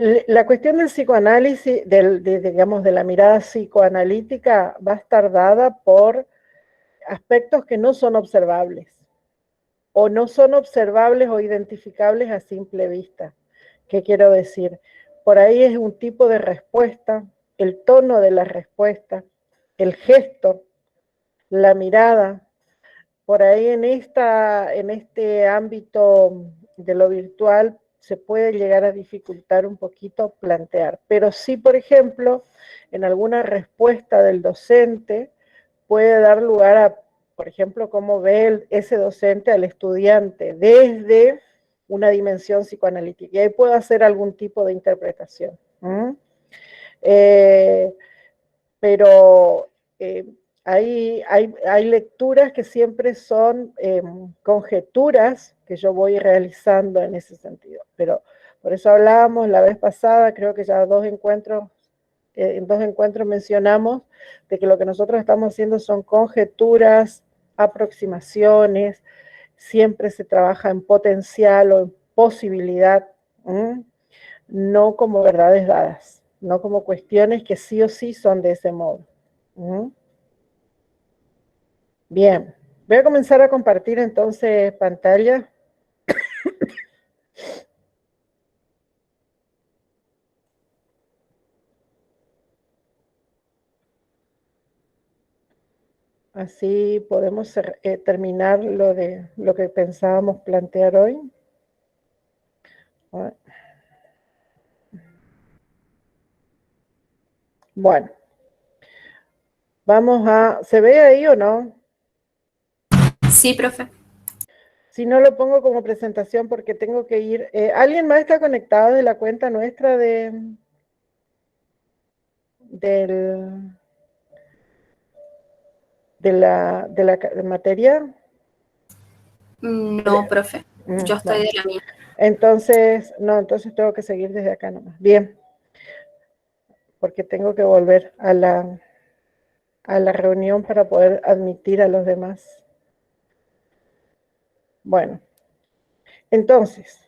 La cuestión del psicoanálisis, digamos, de la mirada psicoanalítica, va a estar dada por aspectos que no son observables, o no son observables o identificables a simple vista. ¿Qué quiero decir? Por ahí es un tipo de respuesta, el tono de la respuesta, el gesto, la mirada. Por ahí en este ámbito de lo virtual se puede llegar a dificultar un poquito plantear, pero sí, por ejemplo, en alguna respuesta del docente puede dar lugar a, por ejemplo, cómo ve ese docente al estudiante desde una dimensión psicoanalítica, y ahí puede hacer algún tipo de interpretación. Pero hay lecturas que siempre son conjeturas que yo voy realizando en ese sentido. Pero por eso hablábamos la vez pasada, creo que ya en dos encuentros mencionamos de que lo que nosotros estamos haciendo son conjeturas, aproximaciones, siempre se trabaja en potencial o en posibilidad, no como verdades dadas, no como cuestiones que sí o sí son de ese modo. Bien, voy a comenzar a compartir entonces pantalla. Así podemos terminar lo que pensábamos plantear hoy. Bueno, vamos a... ¿Se ve ahí o no? Sí, profe. Si no, lo pongo como presentación porque tengo que ir. ¿Alguien más está conectado de la cuenta nuestra del de la materia? No, profe. Yo estoy Bueno. de la mía. Entonces tengo que seguir desde acá nomás. Bien, porque tengo que volver a la reunión para poder admitir a los demás. Bueno, entonces,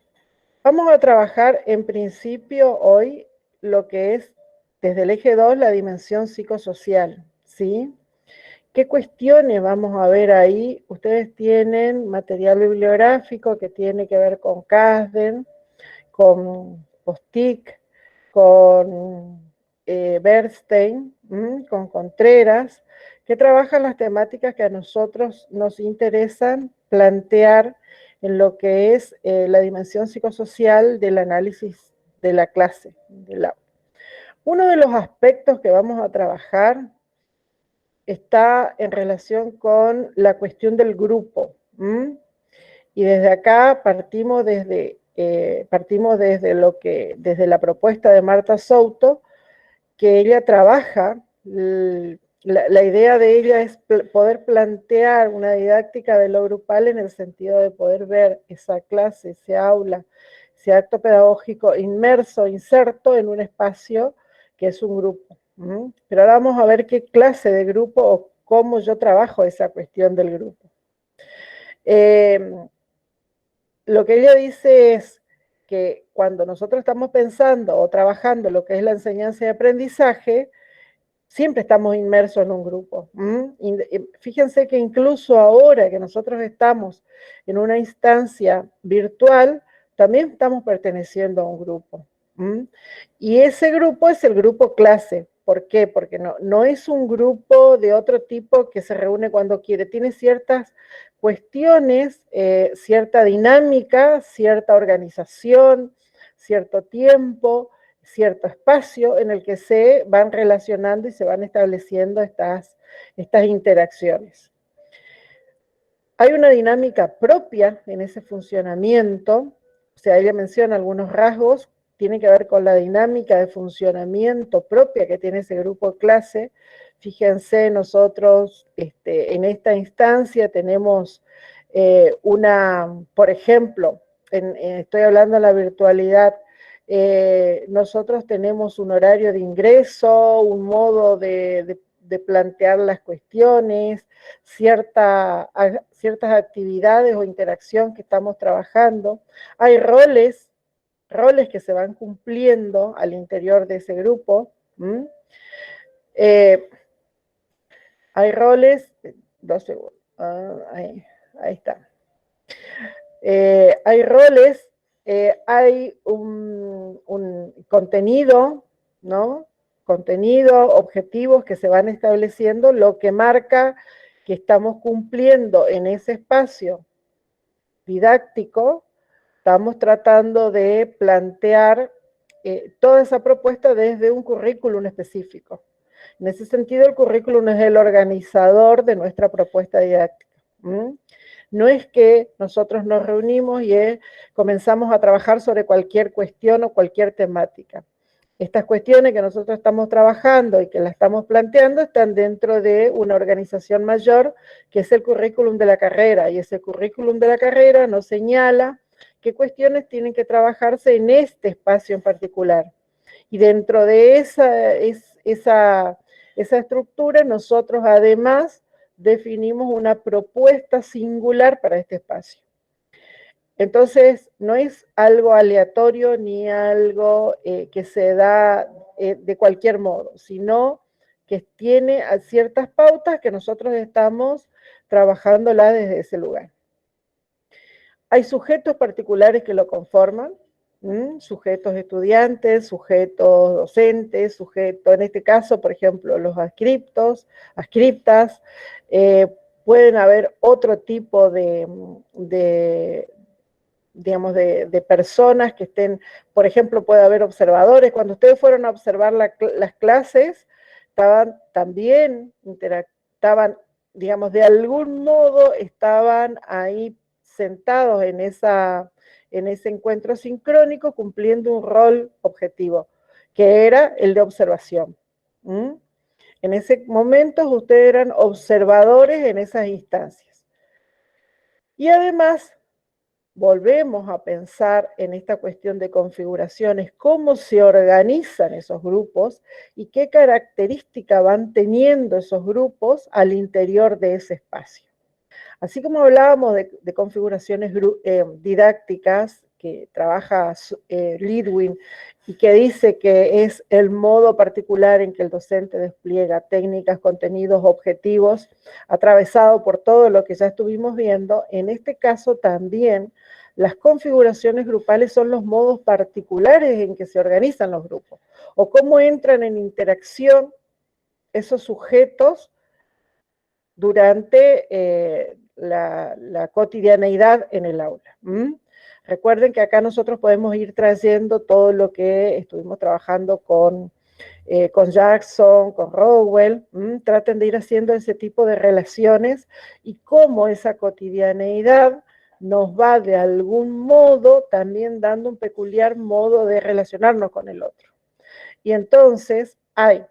vamos a trabajar en principio hoy lo que es desde el eje 2 la dimensión psicosocial, ¿sí? ¿Qué cuestiones vamos a ver ahí? Ustedes tienen material bibliográfico que tiene que ver con Kasden, con Postic, con Bernstein, con Contreras, que trabajan las temáticas que a nosotros nos interesan plantear en lo que es la dimensión psicosocial del análisis de la clase, del aula. Uno de los aspectos que vamos a trabajar está en relación con la cuestión del grupo. Y desde acá partimos desde desde la propuesta de Marta Souto, que ella trabaja, la idea de ella es poder plantear una didáctica de lo grupal en el sentido de poder ver esa clase, ese aula, ese acto pedagógico inmerso, inserto en un espacio que es un grupo. Pero ahora vamos a ver qué clase de grupo o cómo yo trabajo esa cuestión del grupo. Lo que ella dice es que cuando nosotros estamos pensando o trabajando lo que es la enseñanza y aprendizaje, siempre estamos inmersos en un grupo. Fíjense que incluso ahora que nosotros estamos en una instancia virtual, también estamos perteneciendo a un grupo. Y ese grupo es el grupo clase. ¿Por qué? Porque no es un grupo de otro tipo que se reúne cuando quiere. Tiene ciertas cuestiones, cierta dinámica, cierta organización, cierto tiempo, cierto espacio en el que se van relacionando y se van estableciendo estas interacciones. Hay una dinámica propia en ese funcionamiento, o sea, ella menciona algunos rasgos, tiene que ver con la dinámica de funcionamiento propia que tiene ese grupo clase. Fíjense, nosotros en esta instancia tenemos por ejemplo, estoy hablando de la virtualidad, nosotros tenemos un horario de ingreso, un modo de plantear las cuestiones, ciertas actividades o interacción que estamos trabajando. Hay roles roles que se van cumpliendo al interior de ese grupo. Hay roles, 2 segundos, ahí está. Hay roles, hay un contenido, ¿no? Contenido, objetivos que se van estableciendo, lo que marca que estamos cumpliendo en ese espacio didáctico. Estamos tratando de plantear toda esa propuesta desde un currículum específico. En ese sentido, el currículum es el organizador de nuestra propuesta didáctica. No es que nosotros nos reunimos y comenzamos a trabajar sobre cualquier cuestión o cualquier temática. Estas cuestiones que nosotros estamos trabajando y que las estamos planteando están dentro de una organización mayor que es el currículum de la carrera, y ese currículum de la carrera nos señala qué cuestiones tienen que trabajarse en este espacio en particular. Y dentro de esa estructura nosotros además definimos una propuesta singular para este espacio. Entonces, no es algo aleatorio ni algo que se da de cualquier modo, sino que tiene ciertas pautas que nosotros estamos trabajándolas desde ese lugar. Hay sujetos particulares que lo conforman, sujetos estudiantes, sujetos docentes, sujetos, en este caso, por ejemplo, los adscriptas, pueden haber otro tipo digamos, de personas que estén, por ejemplo, puede haber observadores. Cuando ustedes fueron a observar las clases, estaban, digamos, de algún modo, estaban ahí sentados en ese encuentro sincrónico, cumpliendo un rol objetivo, que era el de observación. En ese momento, ustedes eran observadores en esas instancias. Y además, volvemos a pensar en esta cuestión de configuraciones, cómo se organizan esos grupos y qué características van teniendo esos grupos al interior de ese espacio. Así como hablábamos de configuraciones didácticas que trabaja Lidwin y que dice que es el modo particular en que el docente despliega técnicas, contenidos, objetivos, atravesado por todo lo que ya estuvimos viendo, en este caso también las configuraciones grupales son los modos particulares en que se organizan los grupos, o cómo entran en interacción esos sujetos durante la cotidianeidad en el aula. Recuerden que acá nosotros podemos ir trayendo todo lo que estuvimos trabajando con Jackson, con Rowell. Traten de ir haciendo ese tipo de relaciones y cómo esa cotidianeidad nos va de algún modo también dando un peculiar modo de relacionarnos con el otro. Y entonces hay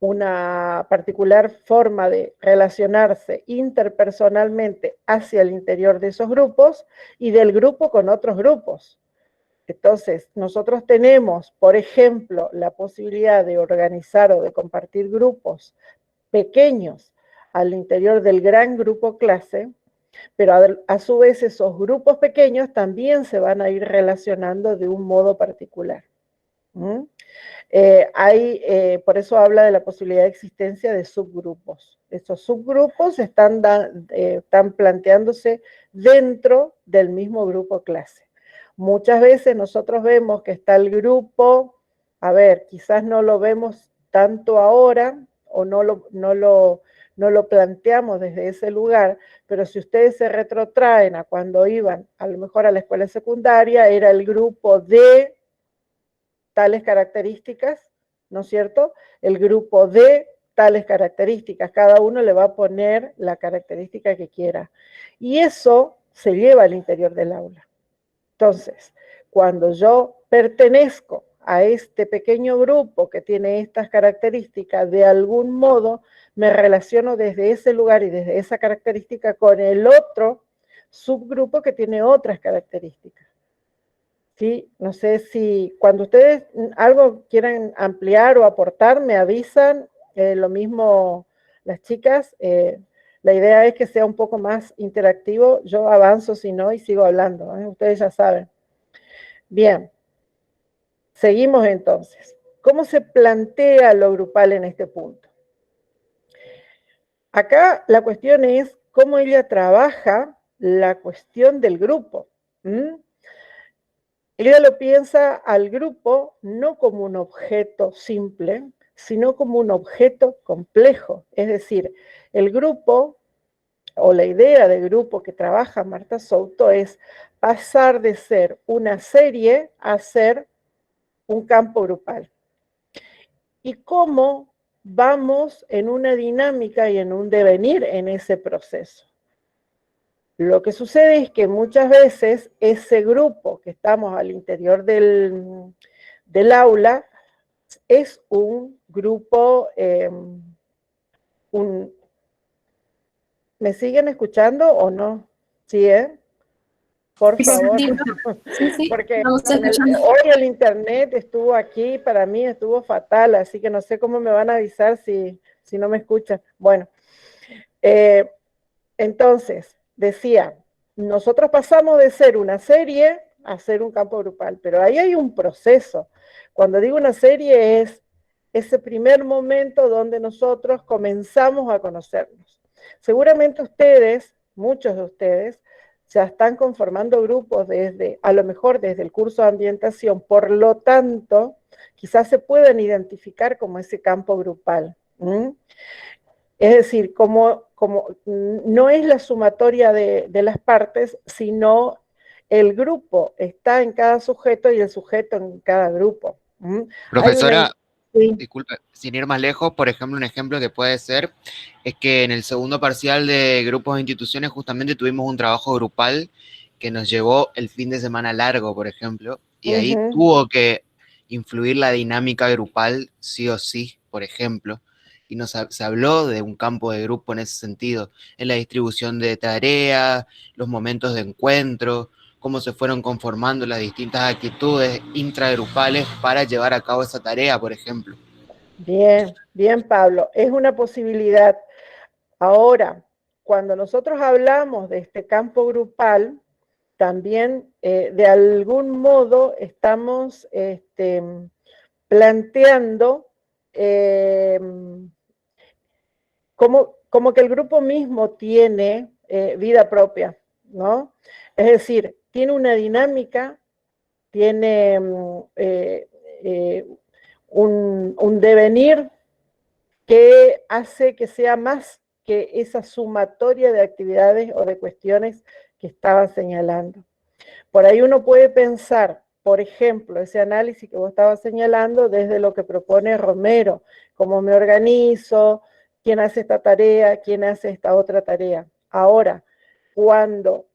una particular forma de relacionarse interpersonalmente hacia el interior de esos grupos y del grupo con otros grupos. Entonces, nosotros tenemos, por ejemplo, la posibilidad de organizar o de compartir grupos pequeños al interior del gran grupo clase, pero a su vez esos grupos pequeños también se van a ir relacionando de un modo particular. Por eso habla de la posibilidad de existencia de subgrupos. Estos subgrupos están planteándose dentro del mismo grupo clase. Muchas veces nosotros vemos que está el grupo, a ver, quizás no lo vemos tanto ahora o no lo planteamos desde ese lugar, pero si ustedes se retrotraen a cuando iban a lo mejor a la escuela secundaria, era el grupo de tales características, ¿no es cierto? El grupo de tales características, cada uno le va a poner la característica que quiera. Y eso se lleva al interior del aula. Entonces, cuando yo pertenezco a este pequeño grupo que tiene estas características, de algún modo me relaciono desde ese lugar y desde esa característica con el otro subgrupo que tiene otras características. ¿Sí? No sé si cuando ustedes algo quieran ampliar o aportar, me avisan. Lo mismo las chicas. La idea es que sea un poco más interactivo. Yo avanzo si no y sigo hablando. Ustedes ya saben. Bien, seguimos entonces. ¿Cómo se plantea lo grupal en este punto? Acá la cuestión es cómo ella trabaja la cuestión del grupo. Ella lo piensa al grupo no como un objeto simple, sino como un objeto complejo. Es decir, el grupo o la idea de grupo que trabaja Marta Souto es pasar de ser una serie a ser un campo grupal. Y cómo vamos en una dinámica y en un devenir en ese proceso. Lo que sucede es que muchas veces ese grupo que estamos al interior del aula es un grupo, ¿me siguen escuchando o no? Sí, por favor. Sí, Porque vamos escuchando. hoy el internet estuvo aquí, para mí estuvo fatal, así que no sé cómo me van a avisar si no me escuchan. Bueno, entonces, decía, nosotros pasamos de ser una serie a ser un campo grupal, pero ahí hay un proceso. Cuando digo una serie es ese primer momento donde nosotros comenzamos a conocernos. Seguramente ustedes, muchos de ustedes, ya están conformando grupos desde, a lo mejor desde el curso de ambientación, por lo tanto, quizás se puedan identificar como ese campo grupal. Es decir, como no es la sumatoria de las partes, sino el grupo está en cada sujeto y el sujeto en cada grupo. Profesora, sí. disculpe, sin ir más lejos, por ejemplo, un ejemplo que puede ser es que en el segundo parcial de grupos e instituciones justamente tuvimos un trabajo grupal que nos llevó el fin de semana largo, por ejemplo, y ahí tuvo que influir la dinámica grupal sí o sí, por ejemplo, y se habló de un campo de grupo en ese sentido, en la distribución de tareas, los momentos de encuentro, cómo se fueron conformando las distintas actitudes intragrupales para llevar a cabo esa tarea, por ejemplo. Bien, bien, Pablo, es una posibilidad. Ahora, cuando nosotros hablamos de este campo grupal, también de algún modo estamos planteando como que el grupo mismo tiene vida propia, ¿no? Es decir, tiene una dinámica, tiene un devenir que hace que sea más que esa sumatoria de actividades o de cuestiones que estaba señalando. Por ahí uno puede pensar, por ejemplo, ese análisis que vos estabas señalando desde lo que propone Romero, cómo me organizo, quién hace esta tarea, quién hace esta otra tarea. Ahora, cuando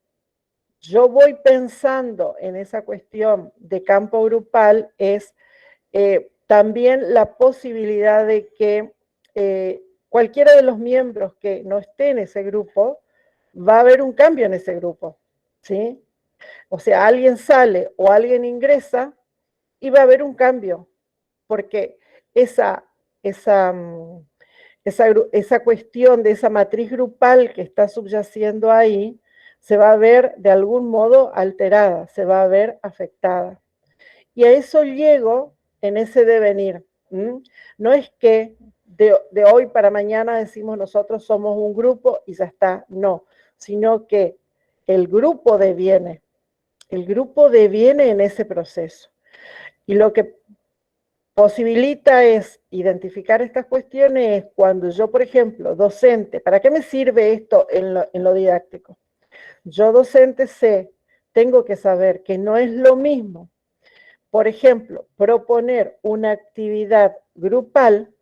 yo voy pensando en esa cuestión de campo grupal, es también la posibilidad de que cualquiera de los miembros que no esté en ese grupo, va a haber un cambio en ese grupo, ¿sí? O sea, alguien sale o alguien ingresa y va a haber un cambio, porque esa cuestión de esa matriz grupal que está subyaciendo ahí, se va a ver de algún modo alterada, se va a ver afectada. Y a eso llego en ese devenir. No es que de hoy para mañana decimos nosotros somos un grupo y ya está, no, sino que el grupo deviene en ese proceso. Y lo que posibilita es identificar estas cuestiones cuando yo, por ejemplo, docente, ¿para qué me sirve esto en lo didáctico? Yo docente tengo que saber que no es lo mismo, por ejemplo, proponer una actividad grupal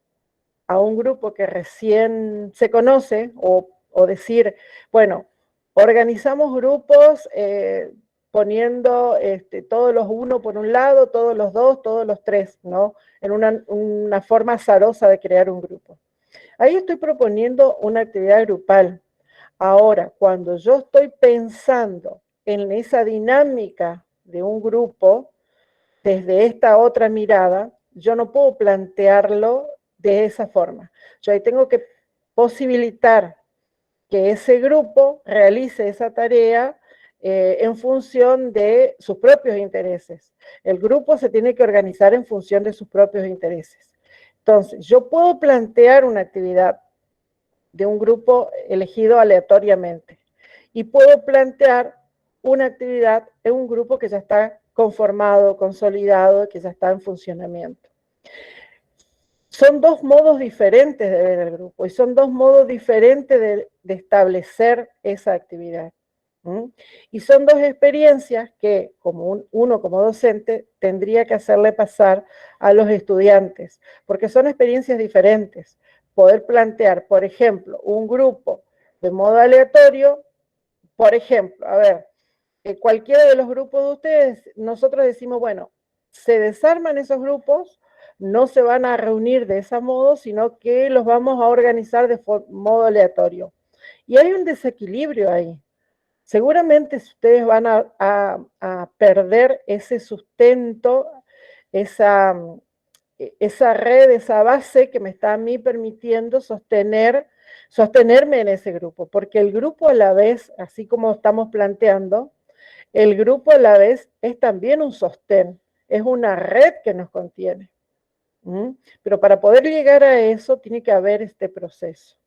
a un grupo que recién se conoce o decir, bueno, organizamos grupos poniendo todos los uno por un lado, todos los dos, todos los tres, ¿no? En una forma azarosa de crear un grupo. Ahí estoy proponiendo una actividad grupal. Ahora, cuando yo estoy pensando en esa dinámica de un grupo, desde esta otra mirada, yo no puedo plantearlo de esa forma. Yo ahí tengo que posibilitar que ese grupo realice esa tarea en función de sus propios intereses. El grupo se tiene que organizar en función de sus propios intereses. Entonces, yo puedo plantear una actividad de un grupo elegido aleatoriamente y puedo plantear una actividad en un grupo que ya está conformado, consolidado, que ya está en funcionamiento. Son dos modos diferentes de ver el grupo y son dos modos diferentes de establecer esa actividad. Y son dos experiencias que uno como docente tendría que hacerle pasar a los estudiantes, porque son experiencias diferentes. Poder plantear, por ejemplo, un grupo de modo aleatorio, por ejemplo, a ver, cualquiera de los grupos de ustedes, nosotros decimos, bueno, se desarman esos grupos, no se van a reunir de ese modo, sino que los vamos a organizar de modo aleatorio. Y hay un desequilibrio ahí. Seguramente ustedes van a perder ese sustento, esa red, esa base que me está a mí permitiendo sostenerme en ese grupo, porque el grupo a la vez, así como estamos planteando, el grupo a la vez es también un sostén, es una red que nos contiene. Pero para poder llegar a eso tiene que haber este proceso,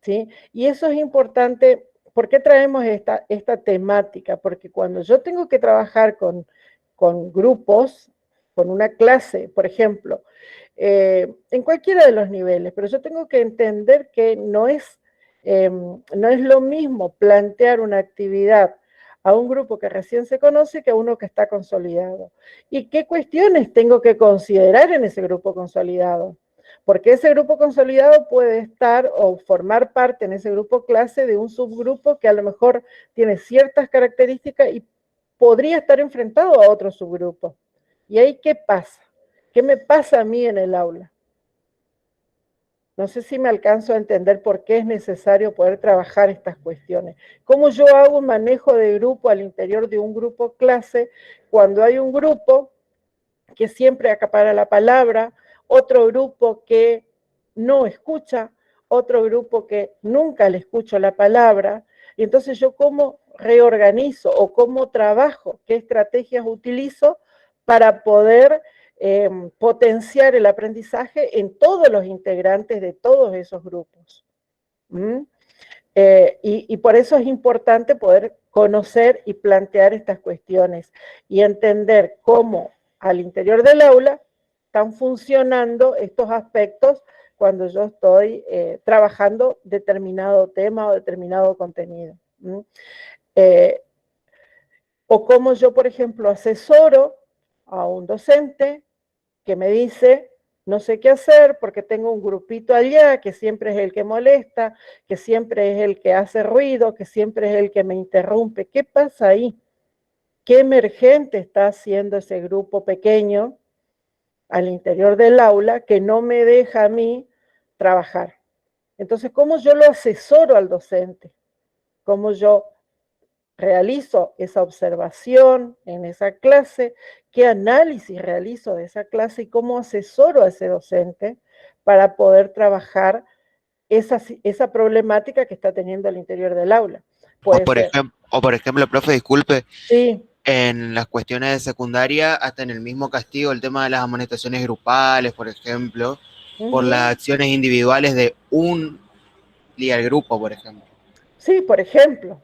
¿sí? Y eso es importante. ¿Por qué traemos esta temática? Porque cuando yo tengo que trabajar con grupos, con una clase, por ejemplo, en cualquiera de los niveles, pero yo tengo que entender que no es lo mismo plantear una actividad a un grupo que recién se conoce que a uno que está consolidado. ¿Y qué cuestiones tengo que considerar en ese grupo consolidado? Porque ese grupo consolidado puede estar o formar parte en ese grupo clase de un subgrupo que a lo mejor tiene ciertas características y podría estar enfrentado a otro subgrupo. ¿Y ahí qué pasa? ¿Qué me pasa a mí en el aula? No sé si me alcanzo a entender por qué es necesario poder trabajar estas cuestiones. ¿Cómo yo hago un manejo de grupo al interior de un grupo clase cuando hay un grupo que siempre acapara la palabra, otro grupo que no escucha, otro grupo que nunca le escucho la palabra? Y entonces yo cómo reorganizo o cómo trabajo, qué estrategias utilizo para poder potenciar el aprendizaje en todos los integrantes de todos esos grupos. Y por eso es importante poder conocer y plantear estas cuestiones y entender cómo al interior del aula están funcionando estos aspectos cuando yo estoy trabajando determinado tema o determinado contenido. O cómo yo, por ejemplo, asesoro a un docente que me dice, no sé qué hacer porque tengo un grupito allá que siempre es el que molesta, que siempre es el que hace ruido, que siempre es el que me interrumpe. ¿Qué pasa ahí? ¿Qué emergente está haciendo ese grupo pequeño al interior del aula que no me deja a mí trabajar? Entonces, ¿cómo yo lo asesoro al docente? ¿Cómo yo realizo esa observación en esa clase? ¿Qué análisis realizo de esa clase y cómo asesoro a ese docente para poder trabajar esa problemática que está teniendo al interior del aula? O por ejemplo, profe, disculpe, sí, en las cuestiones de secundaria, hasta en el mismo castigo, el tema de las amonestaciones grupales, por ejemplo, por las acciones individuales de un líder grupo, por ejemplo. Sí, por ejemplo,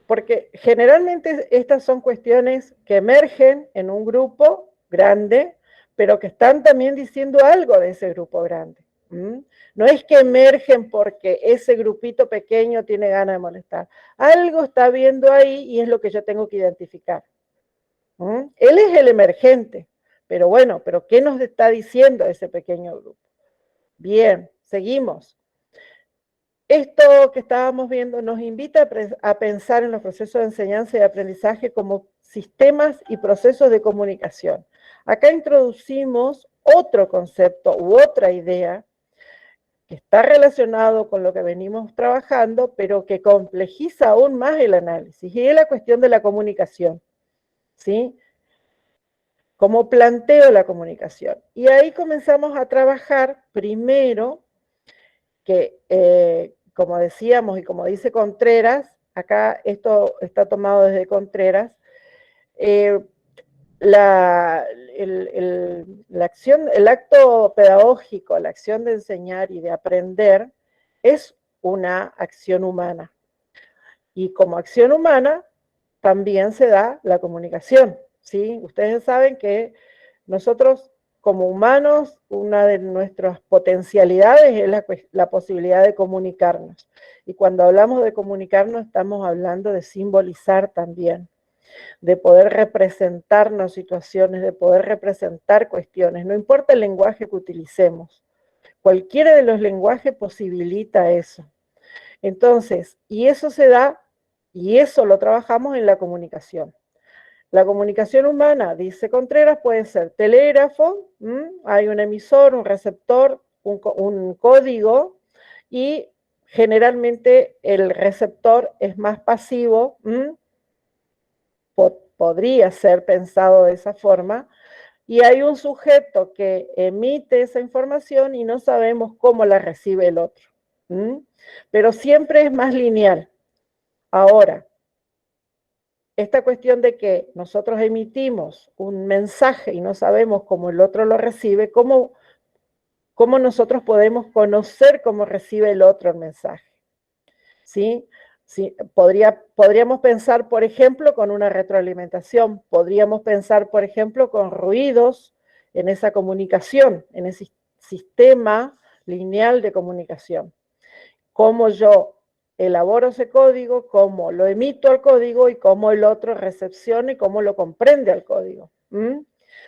porque generalmente estas son cuestiones que emergen en un grupo grande, pero que están también diciendo algo de ese grupo grande. No es que emergen porque ese grupito pequeño tiene ganas de molestar. Algo está viendo ahí y es lo que yo tengo que identificar. Él es el emergente, pero bueno, pero ¿qué nos está diciendo ese pequeño grupo? Bien, seguimos. Esto que estábamos viendo nos invita a pensar en los procesos de enseñanza y aprendizaje como sistemas y procesos de comunicación. Acá introducimos otro concepto u otra idea que está relacionado con lo que venimos trabajando, pero que complejiza aún más el análisis, y es la cuestión de la comunicación, ¿sí? Cómo planteo la comunicación. Y ahí comenzamos a trabajar primero que, como decíamos y como dice Contreras, acá esto está tomado desde Contreras, la acción, el acto pedagógico, la acción de enseñar y de aprender es una acción humana. Y como acción humana también se da la comunicación, ¿sí? Ustedes saben que nosotros como humanos, una de nuestras potencialidades es la posibilidad de comunicarnos. Y cuando hablamos de comunicarnos estamos hablando de simbolizar también, de poder representarnos situaciones, de poder representar cuestiones. No importa el lenguaje que utilicemos, cualquiera de los lenguajes posibilita eso. Entonces, y eso se da, y eso lo trabajamos en la comunicación. La comunicación humana, dice Contreras, puede ser telégrafo, hay un emisor, un receptor, un código, y generalmente el receptor es más pasivo, podría ser pensado de esa forma, y hay un sujeto que emite esa información y no sabemos cómo la recibe el otro. Pero siempre es más lineal. Ahora, esta cuestión de que nosotros emitimos un mensaje y no sabemos cómo el otro lo recibe, ¿cómo nosotros podemos conocer cómo recibe el otro el mensaje? ¿Sí? Sí, podríamos pensar, por ejemplo, con una retroalimentación, podríamos pensar, por ejemplo, con ruidos en esa comunicación, en ese sistema lineal de comunicación. Cómo yo elaboro ese código, cómo lo emito al código y cómo el otro recepciona y cómo lo comprende al código.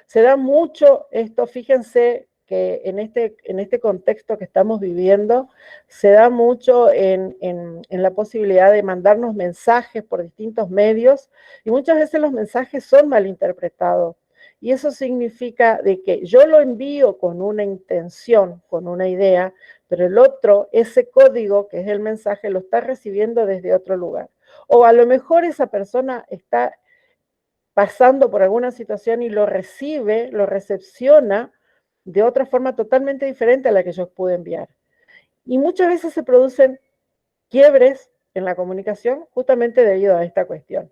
Se da mucho esto, fíjense que en este contexto que estamos viviendo, se da mucho en la posibilidad de mandarnos mensajes por distintos medios, y muchas veces los mensajes son malinterpretados. Y eso significa de que yo lo envío con una intención, con una idea, pero el otro, ese código que es el mensaje, lo está recibiendo desde otro lugar. O a lo mejor esa persona está pasando por alguna situación y lo recibe, lo recepciona de otra forma totalmente diferente a la que yo pude enviar. Y muchas veces se producen quiebres en la comunicación justamente debido a esta cuestión.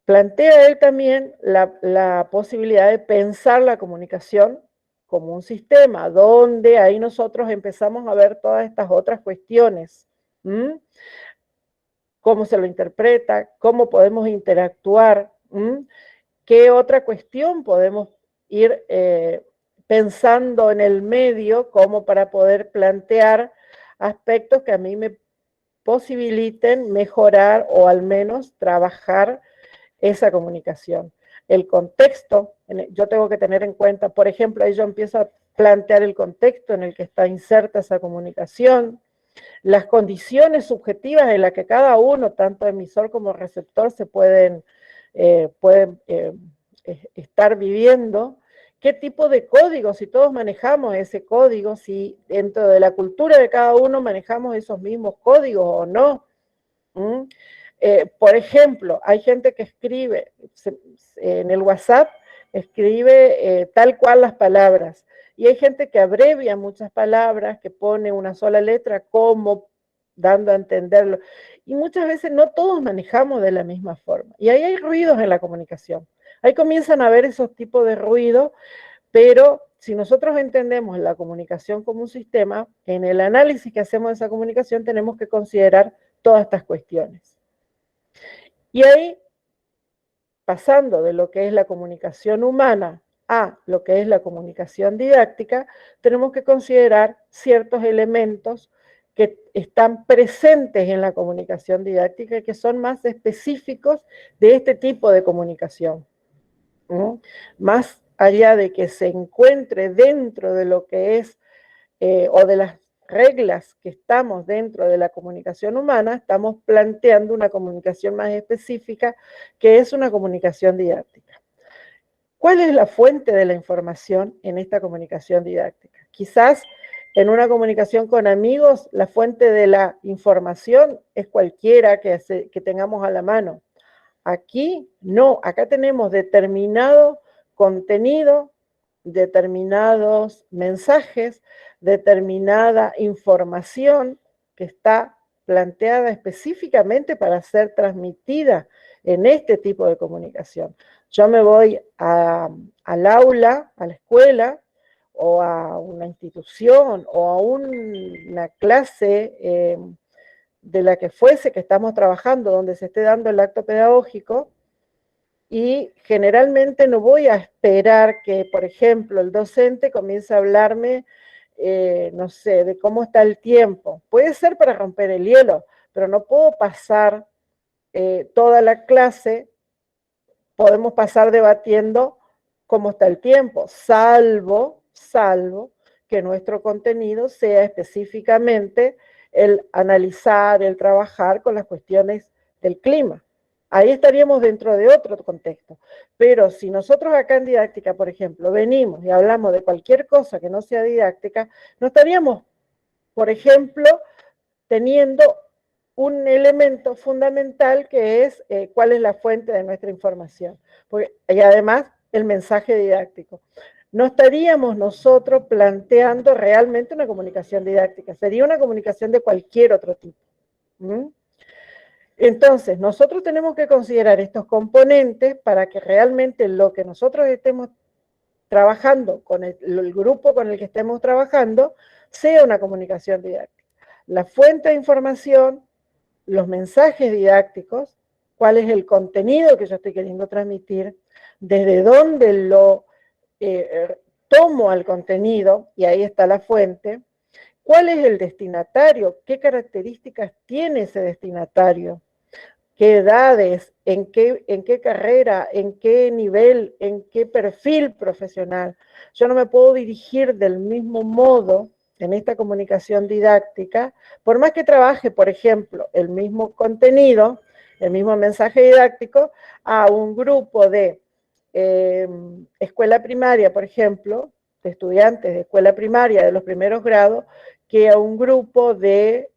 Plantea él también la posibilidad de pensar la comunicación como un sistema, donde ahí nosotros empezamos a ver todas estas otras cuestiones. Cómo se lo interpreta, cómo podemos interactuar, qué otra cuestión podemos ir pensando en el medio como para poder plantear aspectos que a mí me posibiliten mejorar o al menos trabajar esa comunicación. El contexto, yo tengo que tener en cuenta, por ejemplo, ahí yo empiezo a plantear el contexto en el que está inserta esa comunicación, las condiciones subjetivas en las que cada uno, tanto emisor como receptor, se pueden estar viviendo, qué tipo de código, si todos manejamos ese código, si dentro de la cultura de cada uno manejamos esos mismos códigos o no. Por ejemplo, hay gente que escribe en el WhatsApp, escribe tal cual las palabras, y hay gente que abrevia muchas palabras, que pone una sola letra como dando a entenderlo, y muchas veces no todos manejamos de la misma forma, y ahí hay ruidos en la comunicación. Ahí comienzan a haber esos tipos de ruidos, pero si nosotros entendemos la comunicación como un sistema, en el análisis que hacemos de esa comunicación tenemos que considerar todas estas cuestiones. Y ahí, pasando de lo que es la comunicación humana a lo que es la comunicación didáctica, tenemos que considerar ciertos elementos que están presentes en la comunicación didáctica y que son más específicos de este tipo de comunicación. Más allá de que se encuentre dentro de lo que es, o de las reglas que estamos dentro de la comunicación humana, estamos planteando una comunicación más específica, que es una comunicación didáctica. ¿Cuál es la fuente de la información en esta comunicación didáctica? Quizás en una comunicación con amigos, la fuente de la información es cualquiera que tengamos a la mano. Aquí no, acá tenemos determinado contenido, determinados mensajes, determinada información que está planteada específicamente para ser transmitida en este tipo de comunicación. Yo me voy al aula, a la escuela, o a una institución, o a una clase de la que fuese que estamos trabajando, donde se esté dando el acto pedagógico, y generalmente no voy a esperar que, por ejemplo, el docente comience a hablarme, no sé, de cómo está el tiempo. Puede ser para romper el hielo, pero no puedo pasar toda la clase, podemos pasar debatiendo cómo está el tiempo, salvo que nuestro contenido sea específicamente el analizar, el trabajar con las cuestiones del clima. Ahí estaríamos dentro de otro contexto. Pero si nosotros acá en didáctica, por ejemplo, venimos y hablamos de cualquier cosa que no sea didáctica, no estaríamos, por ejemplo, teniendo un elemento fundamental que es cuál es la fuente de nuestra información. Y además, el mensaje didáctico. No estaríamos nosotros planteando realmente una comunicación didáctica, sería una comunicación de cualquier otro tipo. Entonces, nosotros tenemos que considerar estos componentes para que realmente lo que nosotros estemos trabajando con el grupo con el que estemos trabajando sea una comunicación didáctica. La fuente de información, los mensajes didácticos, cuál es el contenido que yo estoy queriendo transmitir, desde dónde lo tomo al contenido, y ahí está la fuente, cuál es el destinatario, qué características tiene ese destinatario, qué edades, en qué carrera, en qué nivel, en qué perfil profesional. Yo no me puedo dirigir del mismo modo en esta comunicación didáctica, por más que trabaje, por ejemplo, el mismo contenido, el mismo mensaje didáctico, a un grupo de escuela primaria, por ejemplo, de estudiantes de escuela primaria de los primeros grados, que a un grupo de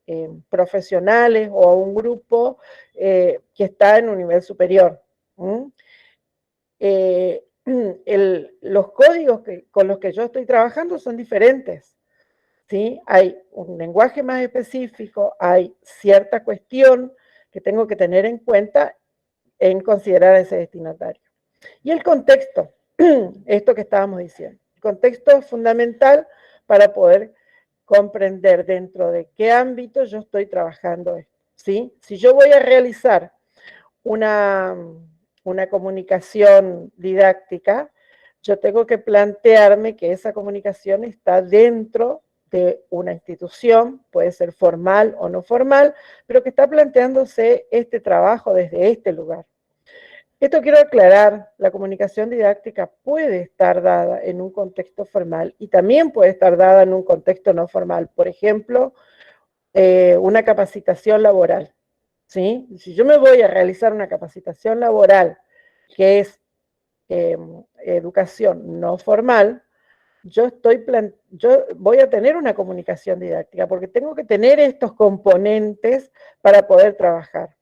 profesionales o a un grupo que está en un nivel superior. Los códigos con los que yo estoy trabajando son diferentes. ¿Sí? Hay un lenguaje más específico, hay cierta cuestión que tengo que tener en cuenta en considerar ese destinatario. Y el contexto, esto que estábamos diciendo, el contexto es fundamental para poder comprender dentro de qué ámbito yo estoy trabajando esto, ¿sí? Si yo voy a realizar una comunicación didáctica, yo tengo que plantearme que esa comunicación está dentro de una institución, puede ser formal o no formal, pero que está planteándose este trabajo desde este lugar. Esto quiero aclarar, la comunicación didáctica puede estar dada en un contexto formal y también puede estar dada en un contexto no formal. Por ejemplo, una capacitación laboral, ¿sí? Si yo me voy a realizar una capacitación laboral que es educación no formal, yo voy a tener una comunicación didáctica porque tengo que tener estos componentes para poder trabajar,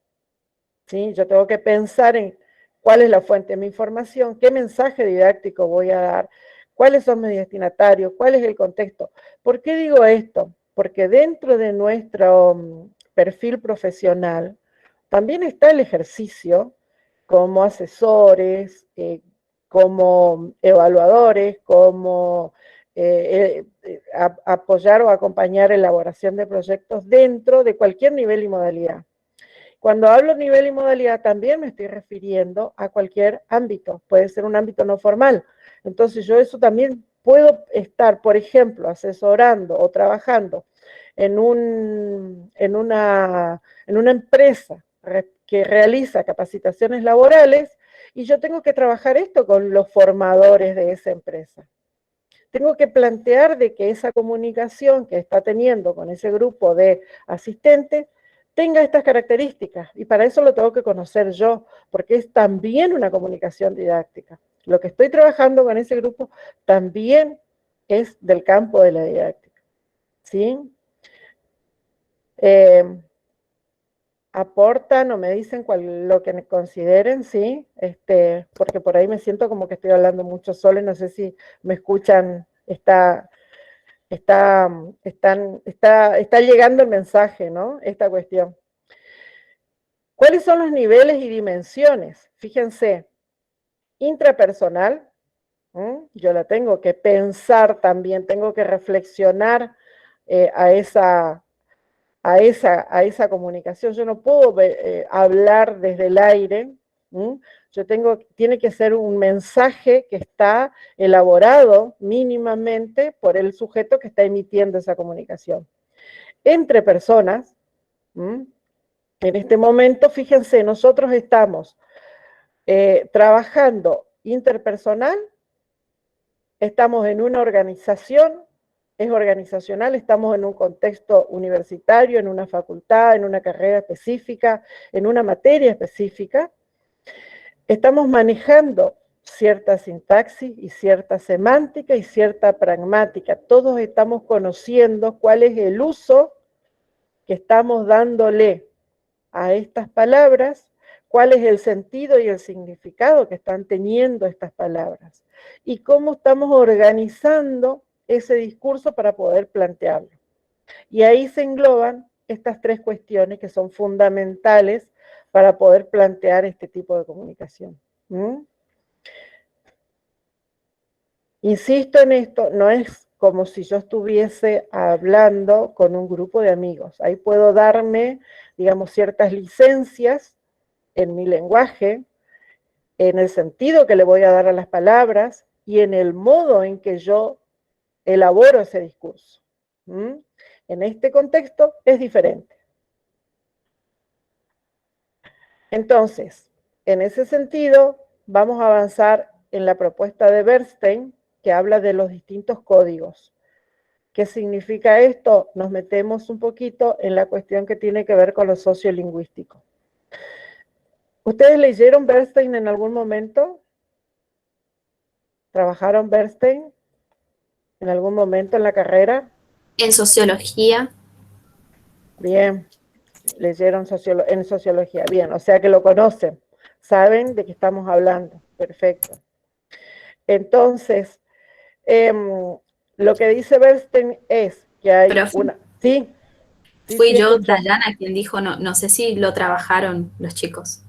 ¿sí? Yo tengo que pensar en cuál es la fuente de mi información, qué mensaje didáctico voy a dar, cuáles son mis destinatarios, cuál es el contexto. ¿Por qué digo esto? Porque dentro de nuestro perfil profesional también está el ejercicio como asesores, como evaluadores, como apoyar o acompañar elaboración de proyectos dentro de cualquier nivel y modalidad. Cuando hablo nivel y modalidad también me estoy refiriendo a cualquier ámbito, puede ser un ámbito no formal. Entonces yo eso también puedo estar, por ejemplo, asesorando o trabajando en una empresa que realiza capacitaciones laborales y yo tengo que trabajar esto con los formadores de esa empresa. Tengo que plantear de que esa comunicación que está teniendo con ese grupo de asistentes tenga estas características, y para eso lo tengo que conocer yo, porque es también una comunicación didáctica. Lo que estoy trabajando con ese grupo también es del campo de la didáctica, ¿sí? Aportan o me dicen lo que consideren, ¿sí? Porque por ahí me siento como que estoy hablando mucho sola y no sé si me escuchan, está está llegando el mensaje, ¿no? Esta cuestión. ¿Cuáles son los niveles y dimensiones? Fíjense, intrapersonal, yo la tengo que pensar también, tengo que reflexionar a esa comunicación. Yo no puedo hablar desde el aire. Tiene que ser un mensaje que está elaborado mínimamente por el sujeto que está emitiendo esa comunicación. Entre personas, en este momento, fíjense, nosotros estamos trabajando interpersonal, estamos en una organización, es organizacional, estamos en un contexto universitario, en una facultad, en una carrera específica, en una materia específica. Estamos manejando cierta sintaxis y cierta semántica y cierta pragmática. Todos estamos conociendo cuál es el uso que estamos dándole a estas palabras, cuál es el sentido y el significado que están teniendo estas palabras y cómo estamos organizando ese discurso para poder plantearlo. Y ahí se engloban estas tres cuestiones que son fundamentales para poder plantear este tipo de comunicación. Insisto en esto, no es como si yo estuviese hablando con un grupo de amigos. Ahí puedo darme, digamos, ciertas licencias en mi lenguaje, en el sentido que le voy a dar a las palabras y en el modo en que yo elaboro ese discurso. En este contexto es diferente. Entonces, en ese sentido, vamos a avanzar en la propuesta de Bernstein, que habla de los distintos códigos. ¿Qué significa esto? Nos metemos un poquito en la cuestión que tiene que ver con lo sociolingüístico. ¿Ustedes leyeron Bernstein en algún momento? ¿Trabajaron Bernstein en algún momento en la carrera? En sociología. Bien, leyeron en sociología, bien, o sea que lo conocen, saben de qué estamos hablando, perfecto. Entonces, lo que dice Bernstein es que hay una... ¿Sí? Fui yo, Dayana, quien dijo, no sé si lo trabajaron los chicos.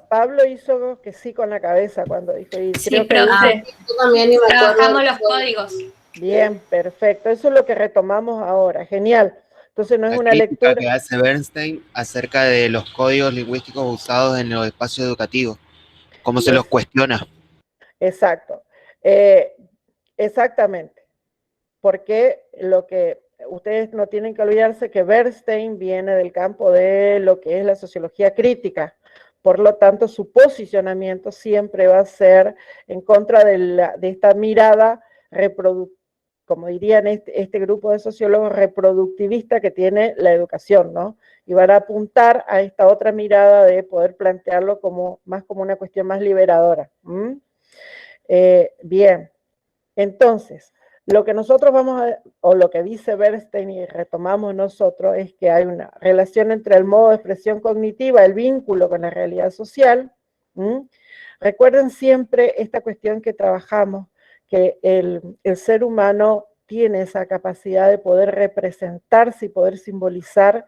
Pablo hizo que sí con la cabeza cuando dijo, y sí, creo pero que también trabajamos los códigos. Bien, perfecto, eso es lo que retomamos ahora, genial. Entonces no es una lectura que hace Bernstein acerca de los códigos lingüísticos usados en los espacios educativos, cómo se los cuestiona. Exacto, exactamente, porque lo que ustedes no tienen que olvidarse que Bernstein viene del campo de lo que es la sociología crítica, por lo tanto su posicionamiento siempre va a ser en contra de esta mirada reproductiva, como dirían este grupo de sociólogos, reproductivista que tiene la educación, ¿no? Y van a apuntar a esta otra mirada de poder plantearlo más como una cuestión más liberadora. Bien, entonces, lo que nosotros o lo que dice Bernstein y retomamos nosotros, es que hay una relación entre el modo de expresión cognitiva, el vínculo con la realidad social. Recuerden siempre esta cuestión que trabajamos, que el ser humano tiene esa capacidad de poder representarse y poder simbolizar,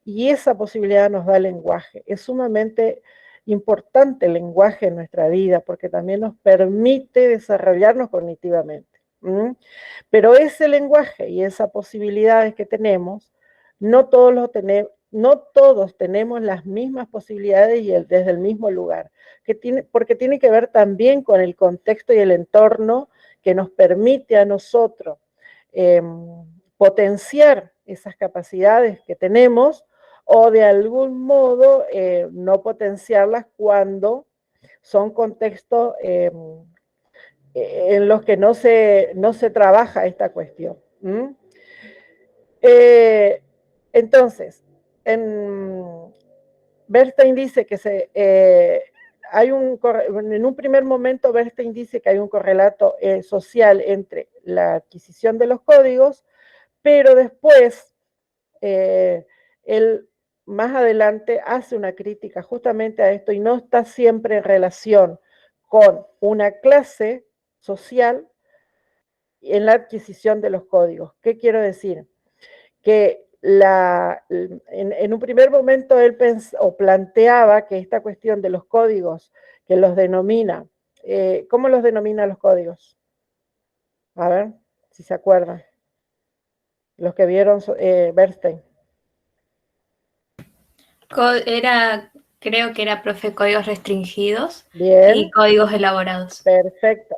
y esa posibilidad nos da el lenguaje. Es sumamente importante el lenguaje en nuestra vida, porque también nos permite desarrollarnos cognitivamente. Pero ese lenguaje y esas posibilidades que tenemos, no todos tenemos las mismas posibilidades y desde el mismo lugar, porque tiene que ver también con el contexto y el entorno que nos permite a nosotros potenciar esas capacidades que tenemos o de algún modo no potenciarlas cuando son contextos en los que no se trabaja esta cuestión. Entonces, Bernstein dice que en un primer momento Bernstein dice que hay un correlato social entre la adquisición de los códigos, pero después él más adelante hace una crítica justamente a esto y no está siempre en relación con una clase social, en la adquisición de los códigos. ¿Qué quiero decir? Que en un primer momento él planteaba que esta cuestión de los códigos, que los denomina, ¿cómo los denomina los códigos? A ver, si se acuerdan. Los que vieron Bernstein. Creo que era profe códigos restringidos. Bien. Y códigos elaborados. Perfecto.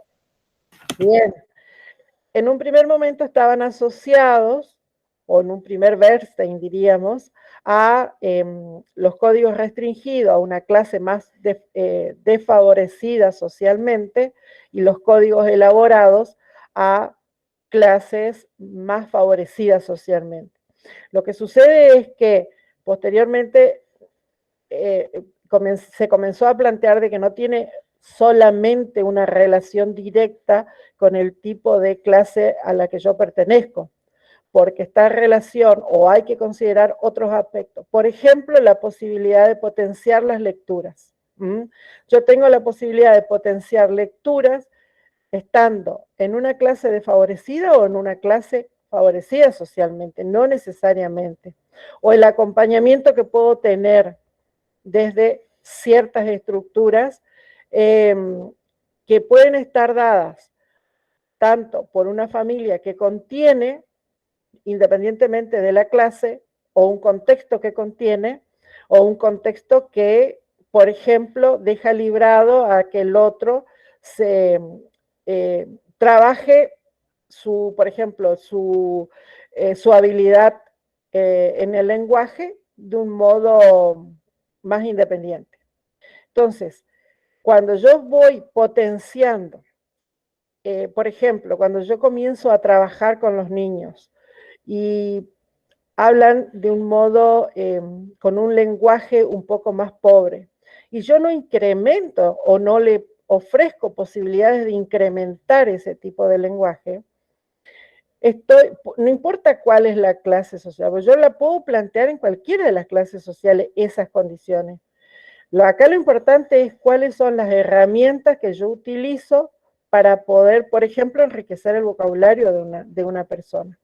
Bien. En un primer momento estaban asociados, o en un primer Bernstein diríamos, a los códigos restringidos, a una clase más desfavorecida socialmente, y los códigos elaborados a clases más favorecidas socialmente. Lo que sucede es que posteriormente se comenzó a plantear de que no tiene solamente una relación directa con el tipo de clase a la que yo pertenezco, porque esta relación, o hay que considerar otros aspectos. Por ejemplo, la posibilidad de potenciar las lecturas. Yo tengo la posibilidad de potenciar lecturas estando en una clase desfavorecida o en una clase favorecida socialmente, no necesariamente. O el acompañamiento que puedo tener desde ciertas estructuras que pueden estar dadas tanto por una familia que contiene, independientemente de la clase, o un contexto que contiene, o un contexto que, por ejemplo, deja librado a que el otro trabaje por ejemplo, su habilidad en el lenguaje de un modo más independiente. Entonces, cuando yo voy potenciando, por ejemplo, cuando yo comienzo a trabajar con los niños y hablan de un modo, con un lenguaje un poco más pobre, y yo no incremento o no le ofrezco posibilidades de incrementar ese tipo de lenguaje, no importa cuál es la clase social, pues yo la puedo plantear en cualquiera de las clases sociales, esas condiciones. Acá lo importante es cuáles son las herramientas que yo utilizo para poder, por ejemplo, enriquecer el vocabulario de una persona.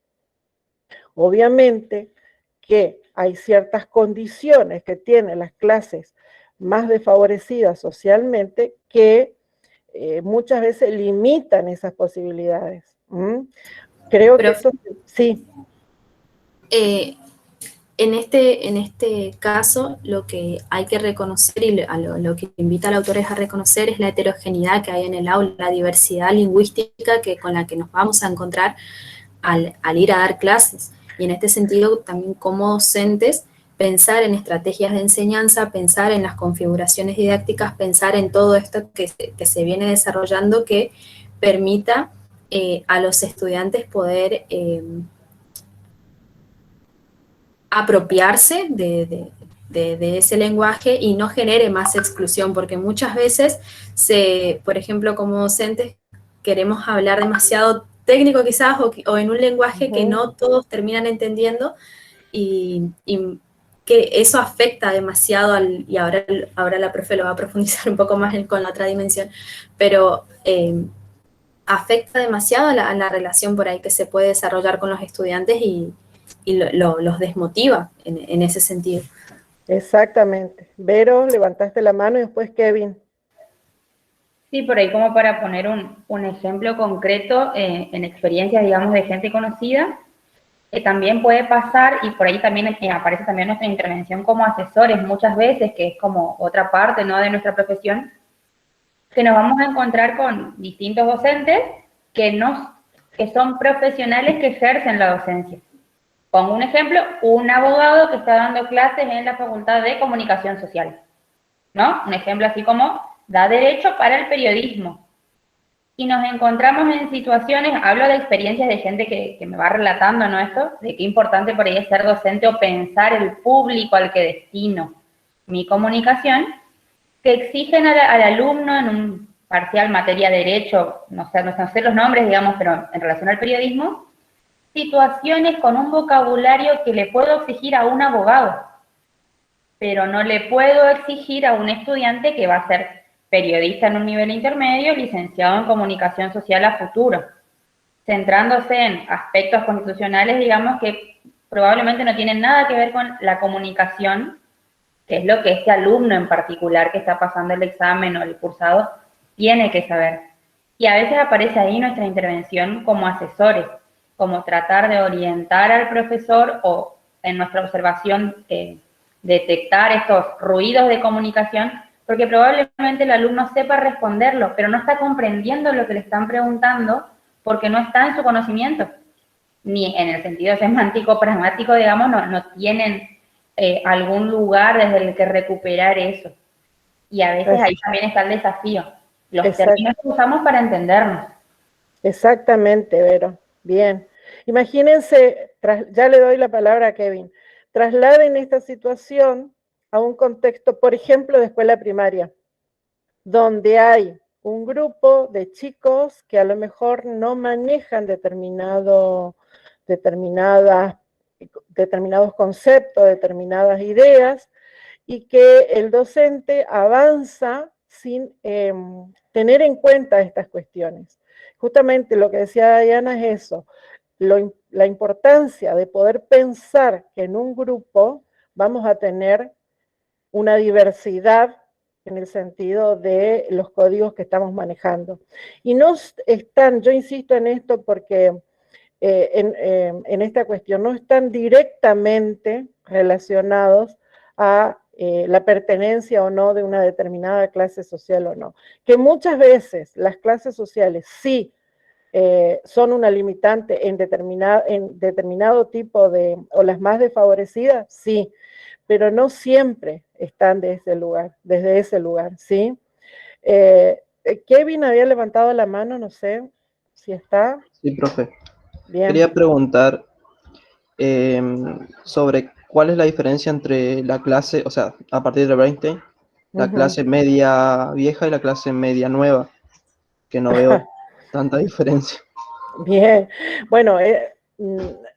Obviamente que hay ciertas condiciones que tienen las clases más desfavorecidas socialmente que muchas veces limitan esas posibilidades. Creo que eso, sí. En este caso, lo que hay que reconocer y lo que invita al autor es a reconocer es la heterogeneidad que hay en el aula, la diversidad lingüística con la que nos vamos a encontrar al ir a dar clases. Y en este sentido, también como docentes, pensar en estrategias de enseñanza, pensar en las configuraciones didácticas, pensar en todo esto que se viene desarrollando que permita a los estudiantes poder apropiarse de ese lenguaje y no genere más exclusión, porque muchas veces, por ejemplo, como docentes, queremos hablar demasiado técnico quizás o en un lenguaje que no todos terminan entendiendo y que eso afecta demasiado y ahora la profe lo va a profundizar un poco más con la otra dimensión, pero afecta demasiado a la relación por ahí que se puede desarrollar con los estudiantes y los desmotiva en ese sentido. Exactamente. Vero, levantaste la mano y después Kevin. Sí, por ahí como para poner un ejemplo concreto en experiencias, digamos, de gente conocida, también puede pasar, y por ahí también aparece también nuestra intervención como asesores muchas veces, que es como otra parte, ¿no?, de nuestra profesión, que nos vamos a encontrar con distintos docentes que son profesionales que ejercen la docencia. Pongo un ejemplo, un abogado que está dando clases en la Facultad de Comunicación Social, ¿no? Un ejemplo así como da derecho para el periodismo. Y nos encontramos en situaciones, hablo de experiencias de gente que me va relatando, ¿no?, esto, de qué importante por ahí es ser docente o pensar el público al que destino mi comunicación, que exigen al alumno en un parcial materia de derecho, no sé los nombres, digamos, pero en relación al periodismo, situaciones con un vocabulario que le puedo exigir a un abogado, pero no le puedo exigir a un estudiante que va a ser periodista en un nivel intermedio, licenciado en comunicación social a futuro. centrándose en aspectos constitucionales, digamos, que probablemente no tienen nada que ver con la comunicación, que es lo que este alumno en particular que está pasando el examen o el cursado tiene que saber. Y a veces aparece ahí nuestra intervención como asesores, como tratar de orientar al profesor o en nuestra observación detectar estos ruidos de comunicación, porque probablemente el alumno sepa responderlo, pero no está comprendiendo lo que le están preguntando porque no está en su conocimiento, ni en el sentido semántico, pragmático, digamos, no tienen algún lugar desde el que recuperar eso. Y a veces ahí también está el desafío, los términos que usamos para entendernos. Exactamente, Vero. Bien. Imagínense, ya le doy la palabra a Kevin, trasladen esta situación a un contexto, por ejemplo, de escuela primaria, donde hay un grupo de chicos que a lo mejor no manejan determinados conceptos, determinadas ideas, y que el docente avanza sin tener en cuenta estas cuestiones. Justamente lo que decía Diana es eso, la importancia de poder pensar que en un grupo vamos a tener una diversidad en el sentido de los códigos que estamos manejando. Y no están, yo insisto en esto porque en esta cuestión, no están directamente relacionados a la pertenencia o no de una determinada clase social o no. Que muchas veces las clases sociales sí son una limitante en determinado tipo de, o las más desfavorecidas, sí, pero no siempre están desde ese lugar, ¿sí? Kevin había levantado la mano, no sé si está. Sí, profe. Bien. Quería preguntar sobre cuál es la diferencia entre la clase, o sea, a partir de Bernstein, la clase media vieja y la clase media nueva, que no veo tanta diferencia. Bien, bueno,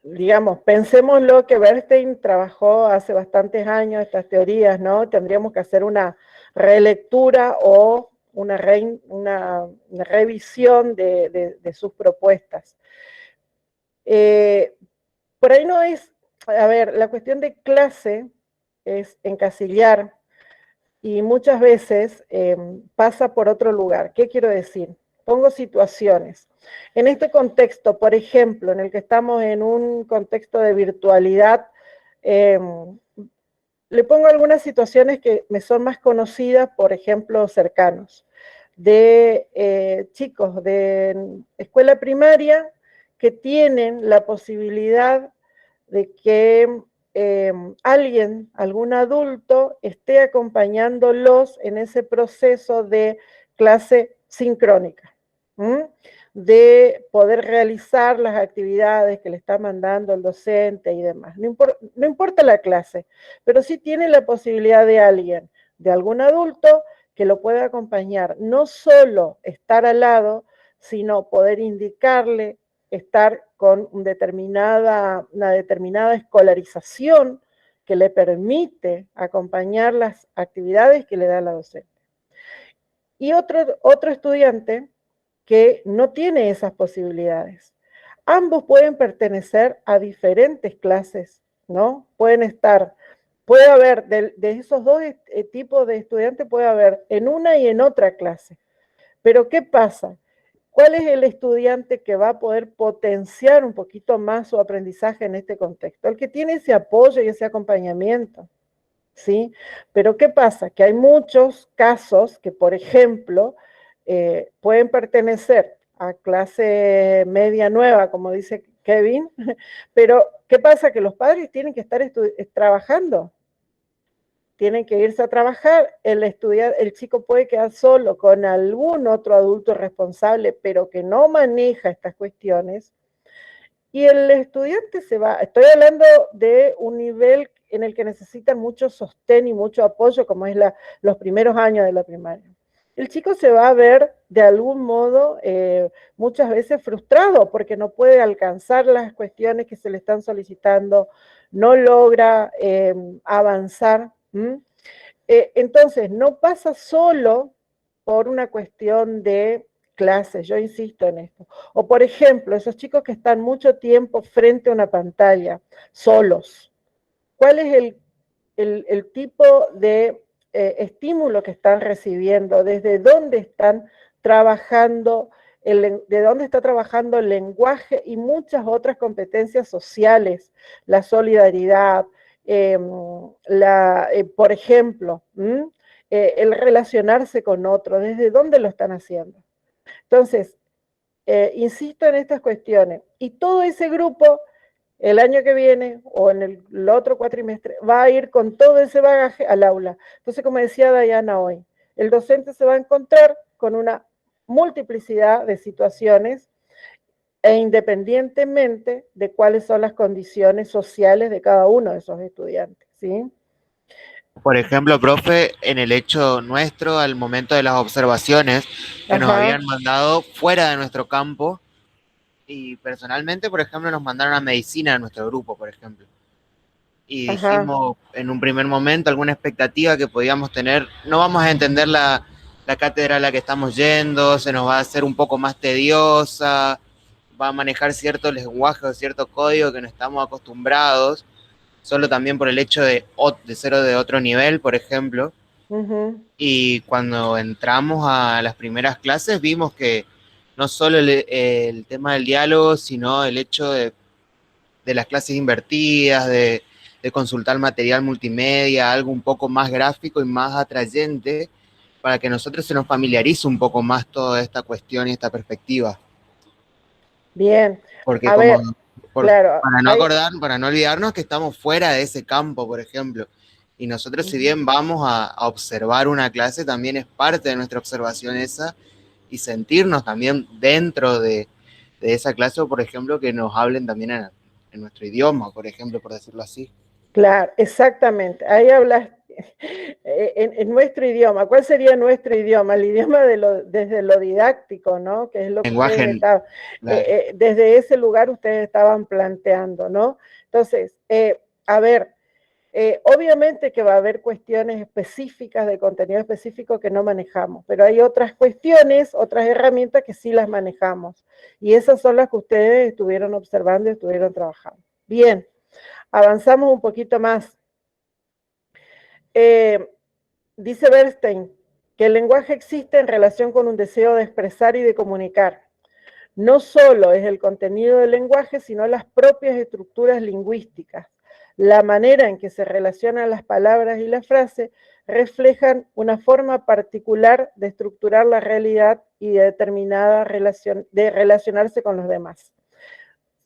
digamos, pensémoslo que Bernstein trabajó hace bastantes años estas teorías, ¿no? Tendríamos que hacer una relectura o una revisión de sus propuestas. Por ahí no es, a ver, la cuestión de clase es encasillar y muchas veces pasa por otro lugar. ¿Qué quiero decir? Pongo situaciones. En este contexto, por ejemplo, en el que estamos en un contexto de virtualidad, le pongo algunas situaciones que me son más conocidas, por ejemplo, cercanos, de chicos de escuela primaria que tienen la posibilidad de que alguien, algún adulto, esté acompañándolos en ese proceso de clase sincrónica, de poder realizar las actividades que le está mandando el docente y demás. No importa la clase, pero sí tiene la posibilidad de alguien, de algún adulto, que lo pueda acompañar, no solo estar al lado, sino poder indicarle, estar con una determinada escolarización que le permite acompañar las actividades que le da la docente. Y otro estudiante que no tiene esas posibilidades. Ambos pueden pertenecer a diferentes clases, ¿no? Puede haber, de esos dos tipos de estudiantes, puede haber en una y en otra clase. Pero ¿qué pasa? ¿Cuál es el estudiante que va a poder potenciar un poquito más su aprendizaje en este contexto? El que tiene ese apoyo y ese acompañamiento, ¿sí? Pero ¿qué pasa? Que hay muchos casos que, por ejemplo, pueden pertenecer a clase media nueva, como dice Kevin, pero ¿qué pasa? Que los padres tienen que estar trabajando, tienen que irse a trabajar, el chico puede quedar solo con algún otro adulto responsable, pero que no maneja estas cuestiones, y el estudiante se va. Estoy hablando de un nivel en el que necesitan mucho sostén y mucho apoyo, como es los primeros años de la primaria. El chico se va a ver de algún modo muchas veces frustrado porque no puede alcanzar las cuestiones que se le están solicitando, no logra avanzar. Entonces, no pasa solo por una cuestión de clases, yo insisto en esto. O por ejemplo, esos chicos que están mucho tiempo frente a una pantalla, solos. ¿Cuál es el tipo de estímulo que están recibiendo? ¿Desde dónde están trabajando? De dónde está trabajando el lenguaje y muchas otras competencias sociales, la solidaridad, por ejemplo, el relacionarse con otros, ¿desde dónde lo están haciendo? Entonces, insisto en estas cuestiones, y todo ese grupo, el año que viene, o en el otro cuatrimestre, va a ir con todo ese bagaje al aula. Entonces, como decía Dayana hoy, el docente se va a encontrar con una multiplicidad de situaciones, e independientemente de cuáles son las condiciones sociales de cada uno de esos estudiantes, ¿sí? Por ejemplo, profe, en el hecho nuestro, al momento de las observaciones que nos habían mandado fuera de nuestro campo, y personalmente, por ejemplo, nos mandaron a medicina a nuestro grupo, por ejemplo. Y dijimos en un primer momento alguna expectativa que podíamos tener, no vamos a entender la cátedra a la que estamos yendo, se nos va a hacer un poco más tediosa, va a manejar cierto lenguaje o cierto código que no estamos acostumbrados, solo también por el hecho de ser de otro nivel, por ejemplo. Y cuando entramos a las primeras clases vimos que no solo el tema del diálogo, sino el hecho de las clases invertidas, de consultar material multimedia, algo un poco más gráfico y más atrayente, para que nosotros se nos familiarice un poco más toda esta cuestión y esta perspectiva. Bien. Porque claro, para no olvidarnos que estamos fuera de ese campo, por ejemplo. Y nosotros, si bien vamos a observar una clase, también es parte de nuestra observación esa, y sentirnos también dentro de esa clase, o por ejemplo, que nos hablen también en nuestro idioma, por ejemplo, por decirlo así. Claro, exactamente. Ahí hablas en nuestro idioma. ¿Cuál sería nuestro idioma? El idioma desde lo didáctico, ¿no? Que es lo que claro. Desde ese lugar ustedes estaban planteando, ¿no? Entonces, a ver, obviamente que va a haber cuestiones específicas de contenido específico que no manejamos, pero hay otras cuestiones, otras herramientas que sí las manejamos. Y esas son las que ustedes estuvieron observando y estuvieron trabajando. Bien. Avanzamos un poquito más. Dice Bernstein que el lenguaje existe en relación con un deseo de expresar y de comunicar. No solo es el contenido del lenguaje, sino las propias estructuras lingüísticas. La manera en que se relacionan las palabras y la frase reflejan una forma particular de estructurar la realidad y de determinada relación, de relacionarse con los demás.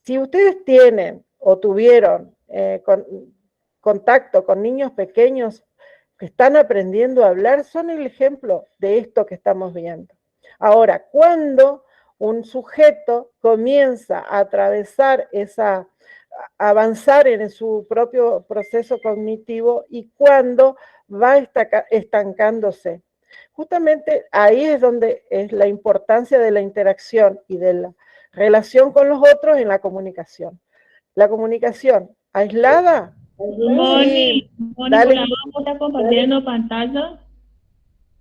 Si ustedes tienen o tuvieron contacto con niños pequeños que están aprendiendo a hablar, son el ejemplo de esto que estamos viendo. Ahora, cuando un sujeto comienza a atravesar avanzar en su propio proceso cognitivo y cuando va estancándose. Justamente ahí es donde es la importancia de la interacción y de la relación con los otros en la comunicación. La comunicación aislada. Moni, dale. ¿Está compartiendo pantalla?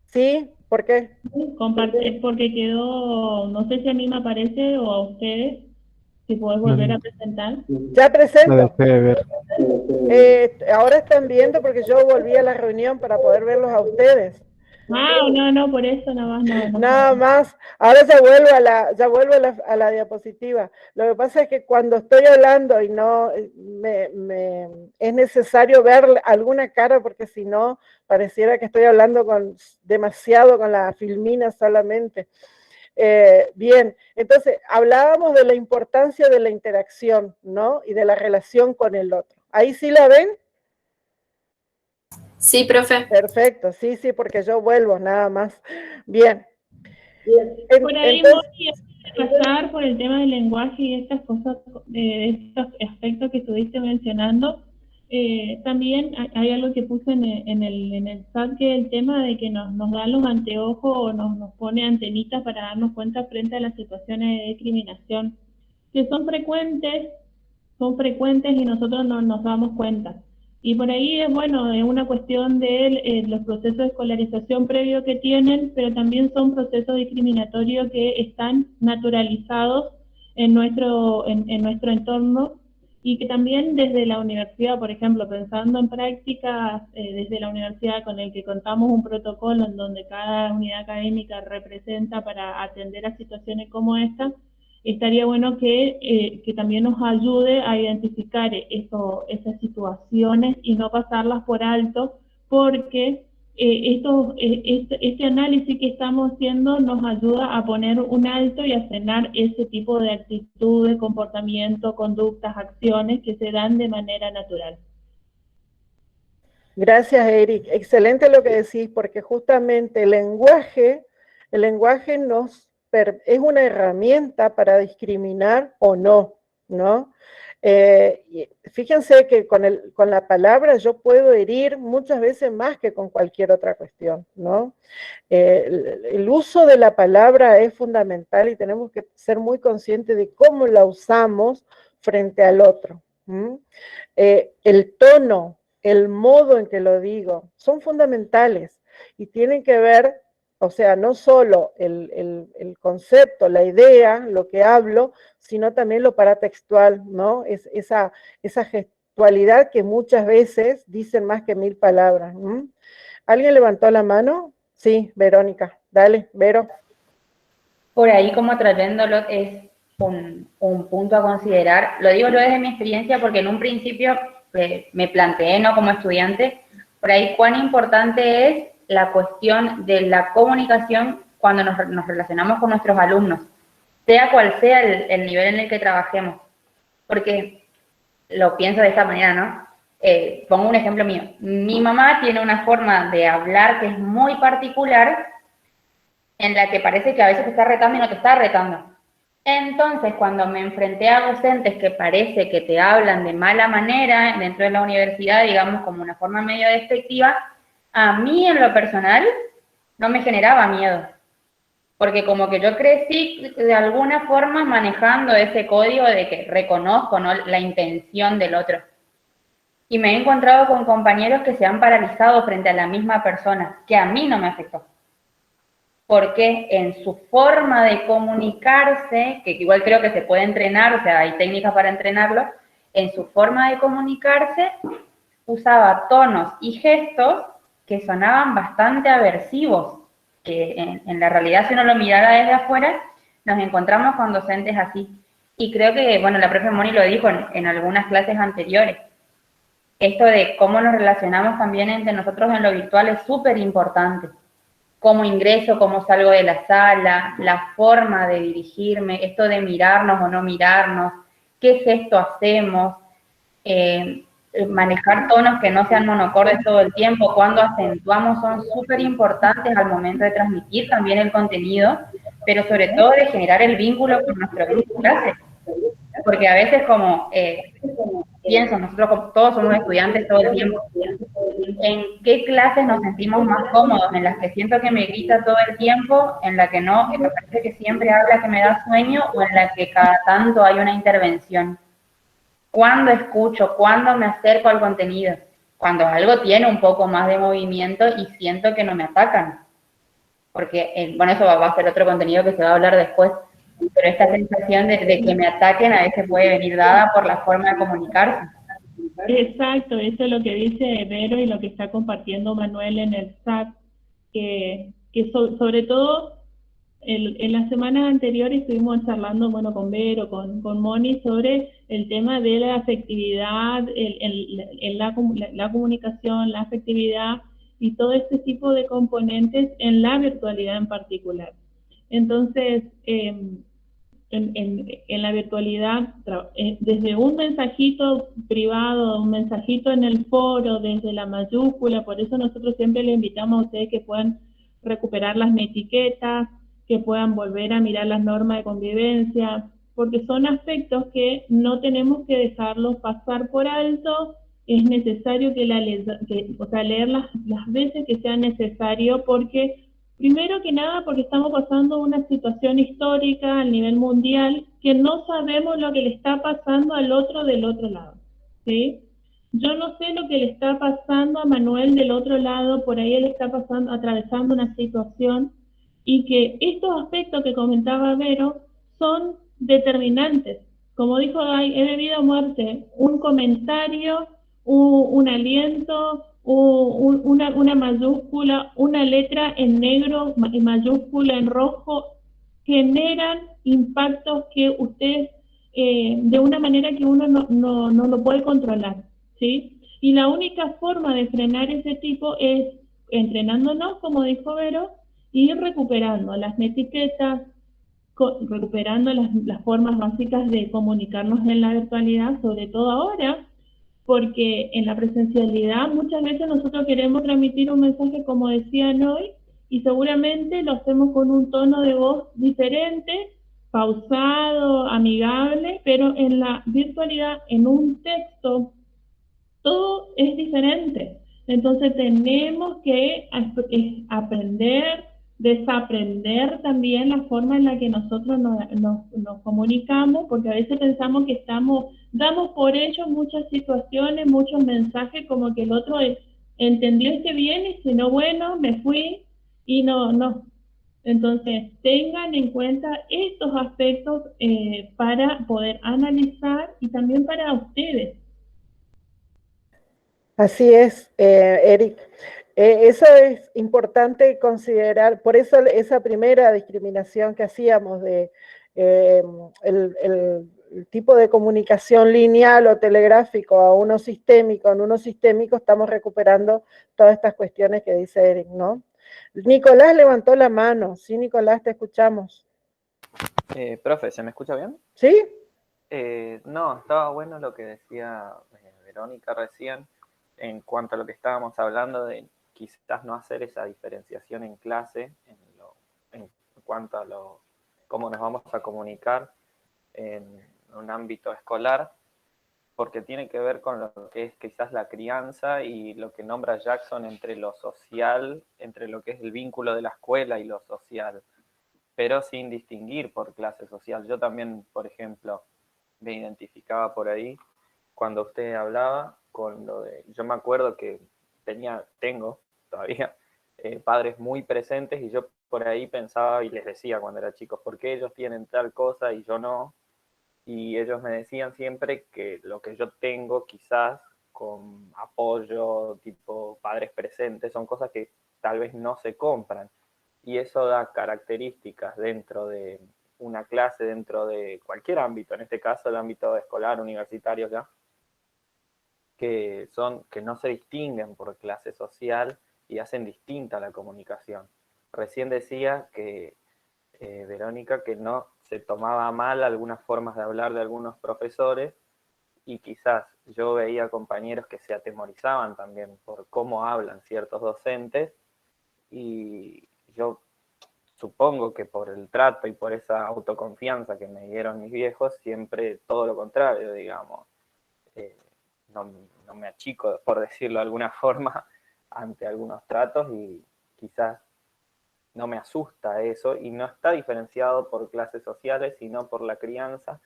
Sí, ¿por qué? Porque quedó, no sé si a mí me aparece o a ustedes, si puedes volver a presentar. Ya presento. Ahora están viendo porque yo volví a la reunión para poder verlos a ustedes. No, por eso nada más. Nada más. Ahora ya vuelvo a la diapositiva. Lo que pasa es que cuando estoy hablando y no es necesario ver alguna cara porque si no pareciera que estoy hablando demasiado con la filmina solamente. Bien, entonces hablábamos de la importancia de la interacción, ¿no? Y de la relación con el otro. ¿Ahí sí la ven? Sí, profe. Perfecto, sí, porque yo vuelvo nada más. Bien. Por ahí, Moni, pasar por el tema del lenguaje y estas cosas, estos aspectos que estuviste mencionando, también hay algo que puse en el chat, que es el tema de que nos dan los anteojos o nos pone antenitas para darnos cuenta frente a las situaciones de discriminación, que son frecuentes y nosotros no nos damos cuenta. Y por ahí es bueno, es una cuestión de los procesos de escolarización previo que tienen, pero también son procesos discriminatorios que están naturalizados en nuestro entorno, y que también desde la universidad, por ejemplo, pensando en prácticas desde la universidad con el que contamos un protocolo en donde cada unidad académica representa para atender a situaciones como esta, estaría bueno que también nos ayude a identificar esas situaciones y no pasarlas por alto, porque este análisis que estamos haciendo nos ayuda a poner un alto y a frenar ese tipo de actitudes, comportamiento, conductas, acciones que se dan de manera natural. Gracias, Eric. Excelente lo que decís, porque justamente el lenguaje es una herramienta para discriminar o no, ¿no? Fíjense que con la palabra yo puedo herir muchas veces más que con cualquier otra cuestión, ¿no? El uso de la palabra es fundamental y tenemos que ser muy conscientes de cómo la usamos frente al otro. El tono, el modo en que lo digo, son fundamentales y tienen que ver, o sea, no solo el concepto, la idea, lo que hablo, sino también lo paratextual, ¿no? Esa gestualidad que muchas veces dicen más que 1000 palabras. ¿Alguien levantó la mano? Sí, Verónica. Dale, Vero. Por ahí, como trayéndolo, es un punto a considerar. Lo digo yo desde mi experiencia porque en un principio me planteé, ¿no?, como estudiante, por ahí cuán importante es la cuestión de la comunicación cuando nos relacionamos con nuestros alumnos, sea cual sea el nivel en el que trabajemos. Porque lo pienso de esta manera, ¿no? Pongo un ejemplo mío. Mi mamá tiene una forma de hablar que es muy particular, en la que parece que a veces te está retando y no te está retando. Entonces, cuando me enfrenté a docentes que parece que te hablan de mala manera dentro de la universidad, digamos, como una forma medio despectiva, a mí en lo personal no me generaba miedo. Porque como que yo crecí de alguna forma manejando ese código de que reconozco, ¿no?, la intención del otro. Y me he encontrado con compañeros que se han paralizado frente a la misma persona, que a mí no me afectó. Porque en su forma de comunicarse, que igual creo que se puede entrenar, o sea, hay técnicas para entrenarlo, en su forma de comunicarse usaba tonos y gestos que sonaban bastante aversivos, que en la realidad, si uno lo mirara desde afuera, nos encontramos con docentes así. Y creo que, bueno, la profe Moni lo dijo en algunas clases anteriores. Esto de cómo nos relacionamos también entre nosotros en lo virtual es súper importante. Cómo ingreso, cómo salgo de la sala, la forma de dirigirme, esto de mirarnos o no mirarnos, qué gesto hacemos, manejar tonos que no sean monocordes todo el tiempo, cuando acentuamos, son súper importantes al momento de transmitir también el contenido, pero sobre todo de generar el vínculo con nuestro grupo de clase. Porque a veces como pienso, nosotros todos somos estudiantes todo el tiempo, ¿en qué clases nos sentimos más cómodos? ¿En las que siento que me grita todo el tiempo? ¿En la que no, que me parece que siempre habla, que me da sueño? ¿O en la que cada tanto hay una intervención? ¿Cuándo escucho? ¿Cuándo me acerco al contenido? Cuando algo tiene un poco más de movimiento y siento que no me atacan. Porque, bueno, eso va a ser otro contenido que se va a hablar después. Pero esta sensación de que me ataquen a veces puede venir dada por la forma de comunicarse. Exacto, eso es lo que dice Vero y lo que está compartiendo Manuel en el chat, que sobre todo en las semanas anteriores estuvimos charlando, bueno, con Vero, con Moni, sobre el tema de la afectividad, la comunicación, la afectividad y todo este tipo de componentes en la virtualidad en particular. Entonces, en la virtualidad, desde un mensajito privado, un mensajito en el foro, desde la mayúscula, por eso nosotros siempre les invitamos a ustedes que puedan recuperar las etiquetas, que puedan volver a mirar las normas de convivencia, porque son aspectos que no tenemos que dejarlos pasar por alto. Es necesario leer las veces que sea necesario, porque primero que nada, porque estamos pasando una situación histórica a nivel mundial que no sabemos lo que le está pasando al otro del otro lado, ¿sí? Yo no sé lo que le está pasando a Manuel del otro lado, por ahí él está atravesando una situación, y que estos aspectos que comentaba Vero son determinantes. Como dijo Dai, he debido a muerte, un comentario, un aliento, una mayúscula, una letra en negro y mayúscula en rojo, generan impactos que ustedes, de una manera que uno no lo puede controlar, ¿sí? Y la única forma de frenar ese tipo es entrenándonos, como dijo Vero, y recuperando las etiquetas, recuperando las formas básicas de comunicarnos en la virtualidad, sobre todo ahora, porque en la presencialidad muchas veces nosotros queremos transmitir un mensaje, como decían hoy, y seguramente lo hacemos con un tono de voz diferente, pausado, amigable, pero en la virtualidad, en un texto, todo es diferente. Entonces tenemos que aprender, desaprender también la forma en la que nosotros nos comunicamos, porque a veces pensamos que damos por hecho muchas situaciones, muchos mensajes, como que el otro entendió este bien, y si no, bueno, me fui, y no. Entonces, tengan en cuenta estos aspectos para poder analizar, y también para ustedes. Así es, Eric. Eso es importante considerar, por eso esa primera discriminación que hacíamos de el tipo de comunicación lineal o telegráfico a uno sistémico, en uno sistémico estamos recuperando todas estas cuestiones que dice Eric, ¿no? Nicolás levantó la mano. Sí, Nicolás, te escuchamos. Profe, ¿se me escucha bien? ¿Sí? No, estaba bueno lo que decía Verónica recién en cuanto a lo que estábamos hablando de quizás no hacer esa diferenciación en clase en cuanto a cómo nos vamos a comunicar en un ámbito escolar, porque tiene que ver con lo que es quizás la crianza y lo que nombra Jackson entre lo social, entre lo que es el vínculo de la escuela y lo social, pero sin distinguir por clase social. Yo también, por ejemplo, me identificaba por ahí cuando usted hablaba con lo de... Yo me acuerdo que tengo todavía padres muy presentes, y yo por ahí pensaba y les decía cuando era chico, ¿por qué ellos tienen tal cosa y yo no? Y ellos me decían siempre que lo que yo tengo quizás con apoyo, tipo padres presentes, son cosas que tal vez no se compran. Y eso da características dentro de una clase, dentro de cualquier ámbito, en este caso el ámbito escolar, universitario ya, que no se distinguen por clase social y hacen distinta la comunicación. Recién decía que Verónica, que no se tomaba mal algunas formas de hablar de algunos profesores, y quizás yo veía compañeros que se atemorizaban también por cómo hablan ciertos docentes, y yo supongo que por el trato y por esa autoconfianza que me dieron mis viejos, siempre todo lo contrario, digamos. No me achico, por decirlo de alguna forma, ante algunos tratos, y quizás no me asusta eso, y no está diferenciado por clases sociales, sino por la crianza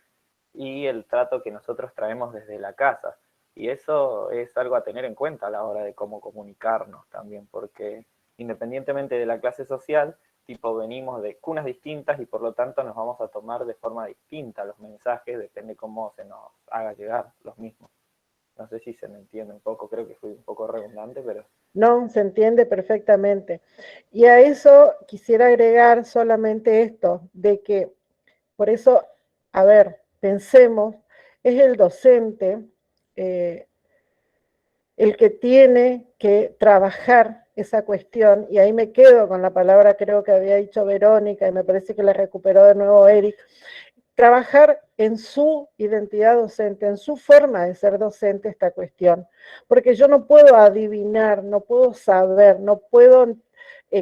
y el trato que nosotros traemos desde la casa. Y eso es algo a tener en cuenta a la hora de cómo comunicarnos también, porque independientemente de la clase social, tipo venimos de cunas distintas y por lo tanto nos vamos a tomar de forma distinta los mensajes, depende cómo se nos haga llegar los mismos. No sé si se me entiende un poco, creo que fui un poco redundante, pero... No, se entiende perfectamente. Y a eso quisiera agregar solamente esto, de que, por eso, a ver, pensemos, es el docente el que tiene que trabajar esa cuestión, y ahí me quedo con la palabra, creo que había dicho Verónica, y me parece que la recuperó de nuevo Eric, trabajar en su identidad docente, en su forma de ser docente esta cuestión, porque yo no puedo adivinar, no puedo saber, no puedo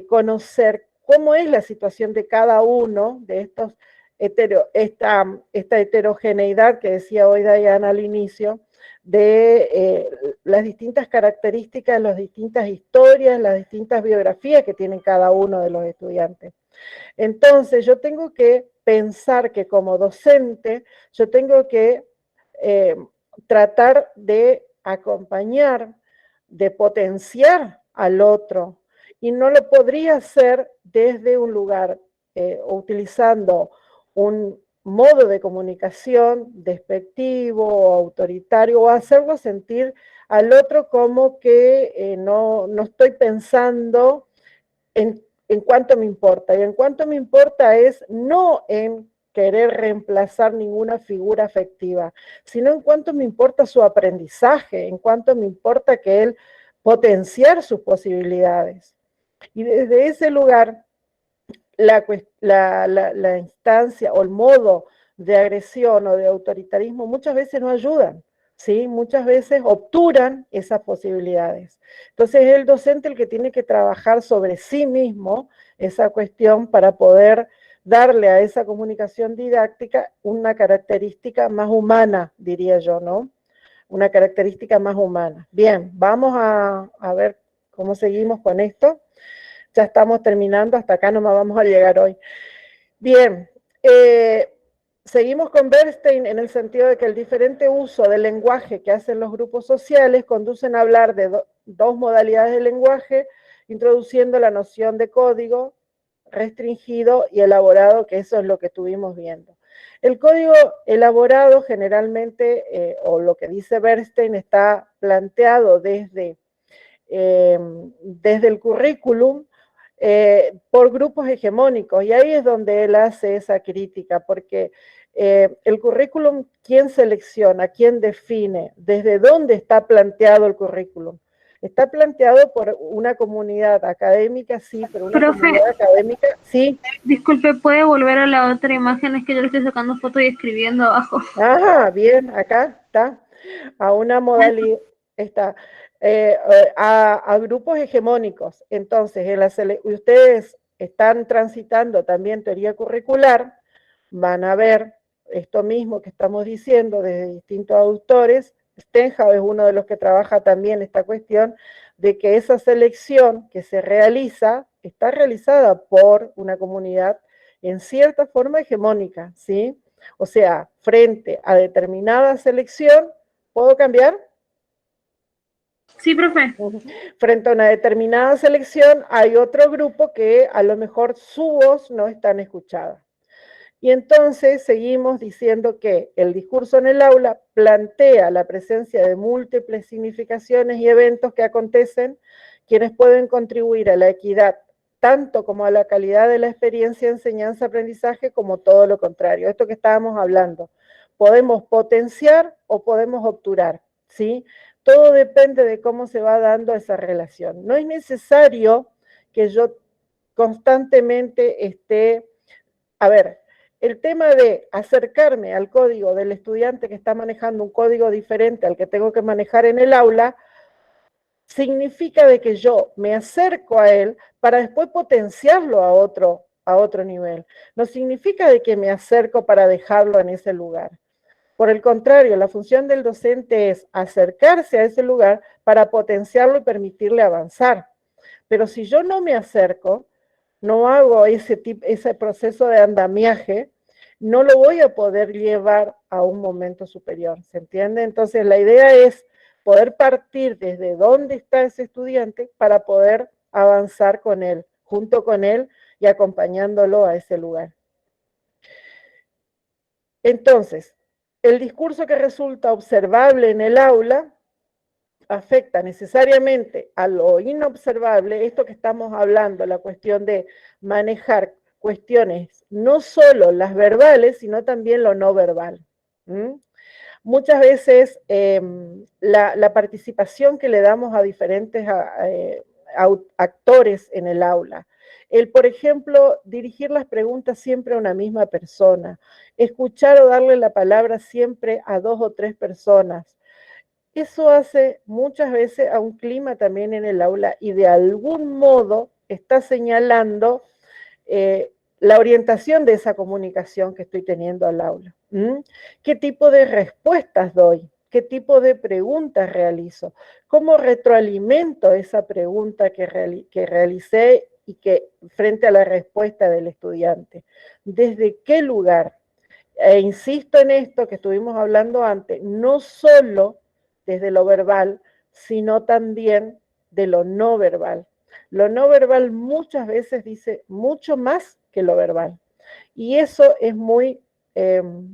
conocer cómo es la situación de cada uno de estos esta heterogeneidad que decía hoy Diana al inicio, de las distintas características, las distintas historias, las distintas biografías que tienen cada uno de los estudiantes. Entonces, yo tengo que pensar que como docente, yo tengo que tratar de acompañar, de potenciar al otro, y no lo podría hacer desde un lugar o utilizando un modo de comunicación despectivo o autoritario, o hacerlo sentir al otro como que no estoy pensando en cuánto me importa. Y en cuánto me importa es no en querer reemplazar ninguna figura afectiva, sino en cuánto me importa su aprendizaje, en cuánto me importa que él potenciar sus posibilidades. Y desde ese lugar, la instancia o el modo de agresión o de autoritarismo muchas veces no ayudan, ¿sí? Muchas veces obturan esas posibilidades. Entonces es el docente el que tiene que trabajar sobre sí mismo esa cuestión para poder darle a esa comunicación didáctica una característica más humana, diría yo, ¿no? Una característica más humana. Bien, vamos a ver cómo seguimos con esto. Ya estamos terminando, hasta acá nomás vamos a llegar hoy. Bien, seguimos con Bernstein en el sentido de que el diferente uso del lenguaje que hacen los grupos sociales conducen a hablar de dos modalidades de lenguaje, introduciendo la noción de código restringido y elaborado, que eso es lo que estuvimos viendo. El código elaborado generalmente, o lo que dice Bernstein, está planteado desde el currículum, por grupos hegemónicos, y ahí es donde él hace esa crítica, porque el currículum, ¿quién selecciona? ¿Quién define? ¿Desde dónde está planteado el currículum? Está planteado por una comunidad académica, sí, pero una comunidad académica, sí. Disculpe, ¿puede volver a la otra imagen? Es que yo le estoy sacando fotos y escribiendo abajo. Ajá, bien, acá está. A una modalidad, está. A grupos hegemónicos. Entonces, ustedes están transitando también teoría curricular, van a ver esto mismo que estamos diciendo desde distintos autores. Stenhouse es uno de los que trabaja también esta cuestión de que esa selección que se realiza está realizada por una comunidad en cierta forma hegemónica, ¿sí? O sea, frente a determinada selección, ¿puedo cambiar? Sí, profe. Frente a una determinada selección hay otro grupo que a lo mejor su voz no es tan escuchada. Y entonces seguimos diciendo que el discurso en el aula plantea la presencia de múltiples significaciones y eventos que acontecen, quienes pueden contribuir a la equidad, tanto como a la calidad de la experiencia de enseñanza-aprendizaje, como todo lo contrario. Esto que estábamos hablando. Podemos potenciar o podemos obturar, ¿sí? Todo depende de cómo se va dando esa relación. No es necesario que yo constantemente esté... A ver, el tema de acercarme al código del estudiante que está manejando un código diferente al que tengo que manejar en el aula, significa de que yo me acerco a él para después potenciarlo a otro nivel. No significa de que me acerco para dejarlo en ese lugar. Por el contrario, la función del docente es acercarse a ese lugar para potenciarlo y permitirle avanzar. Pero si yo no me acerco, no hago ese proceso de andamiaje, no lo voy a poder llevar a un momento superior, ¿se entiende? Entonces la idea es poder partir desde dónde está ese estudiante para poder avanzar con él, junto con él y acompañándolo a ese lugar. Entonces, el discurso que resulta observable en el aula afecta necesariamente a lo inobservable, esto que estamos hablando, la cuestión de manejar cuestiones no solo las verbales, sino también lo no verbal. Muchas veces la participación que le damos a diferentes actores en el aula, por ejemplo, dirigir las preguntas siempre a una misma persona, escuchar o darle la palabra siempre a 2 o 3 personas, eso hace muchas veces a un clima también en el aula y de algún modo está señalando la orientación de esa comunicación que estoy teniendo al aula. ¿Qué tipo de respuestas doy? ¿Qué tipo de preguntas realizo? ¿Cómo retroalimento esa pregunta que realicé y que frente a la respuesta del estudiante? ¿Desde qué lugar? E insisto en esto que estuvimos hablando antes, no solo desde lo verbal, sino también de lo no verbal. Lo no verbal muchas veces dice mucho más que lo verbal. Y eso es muy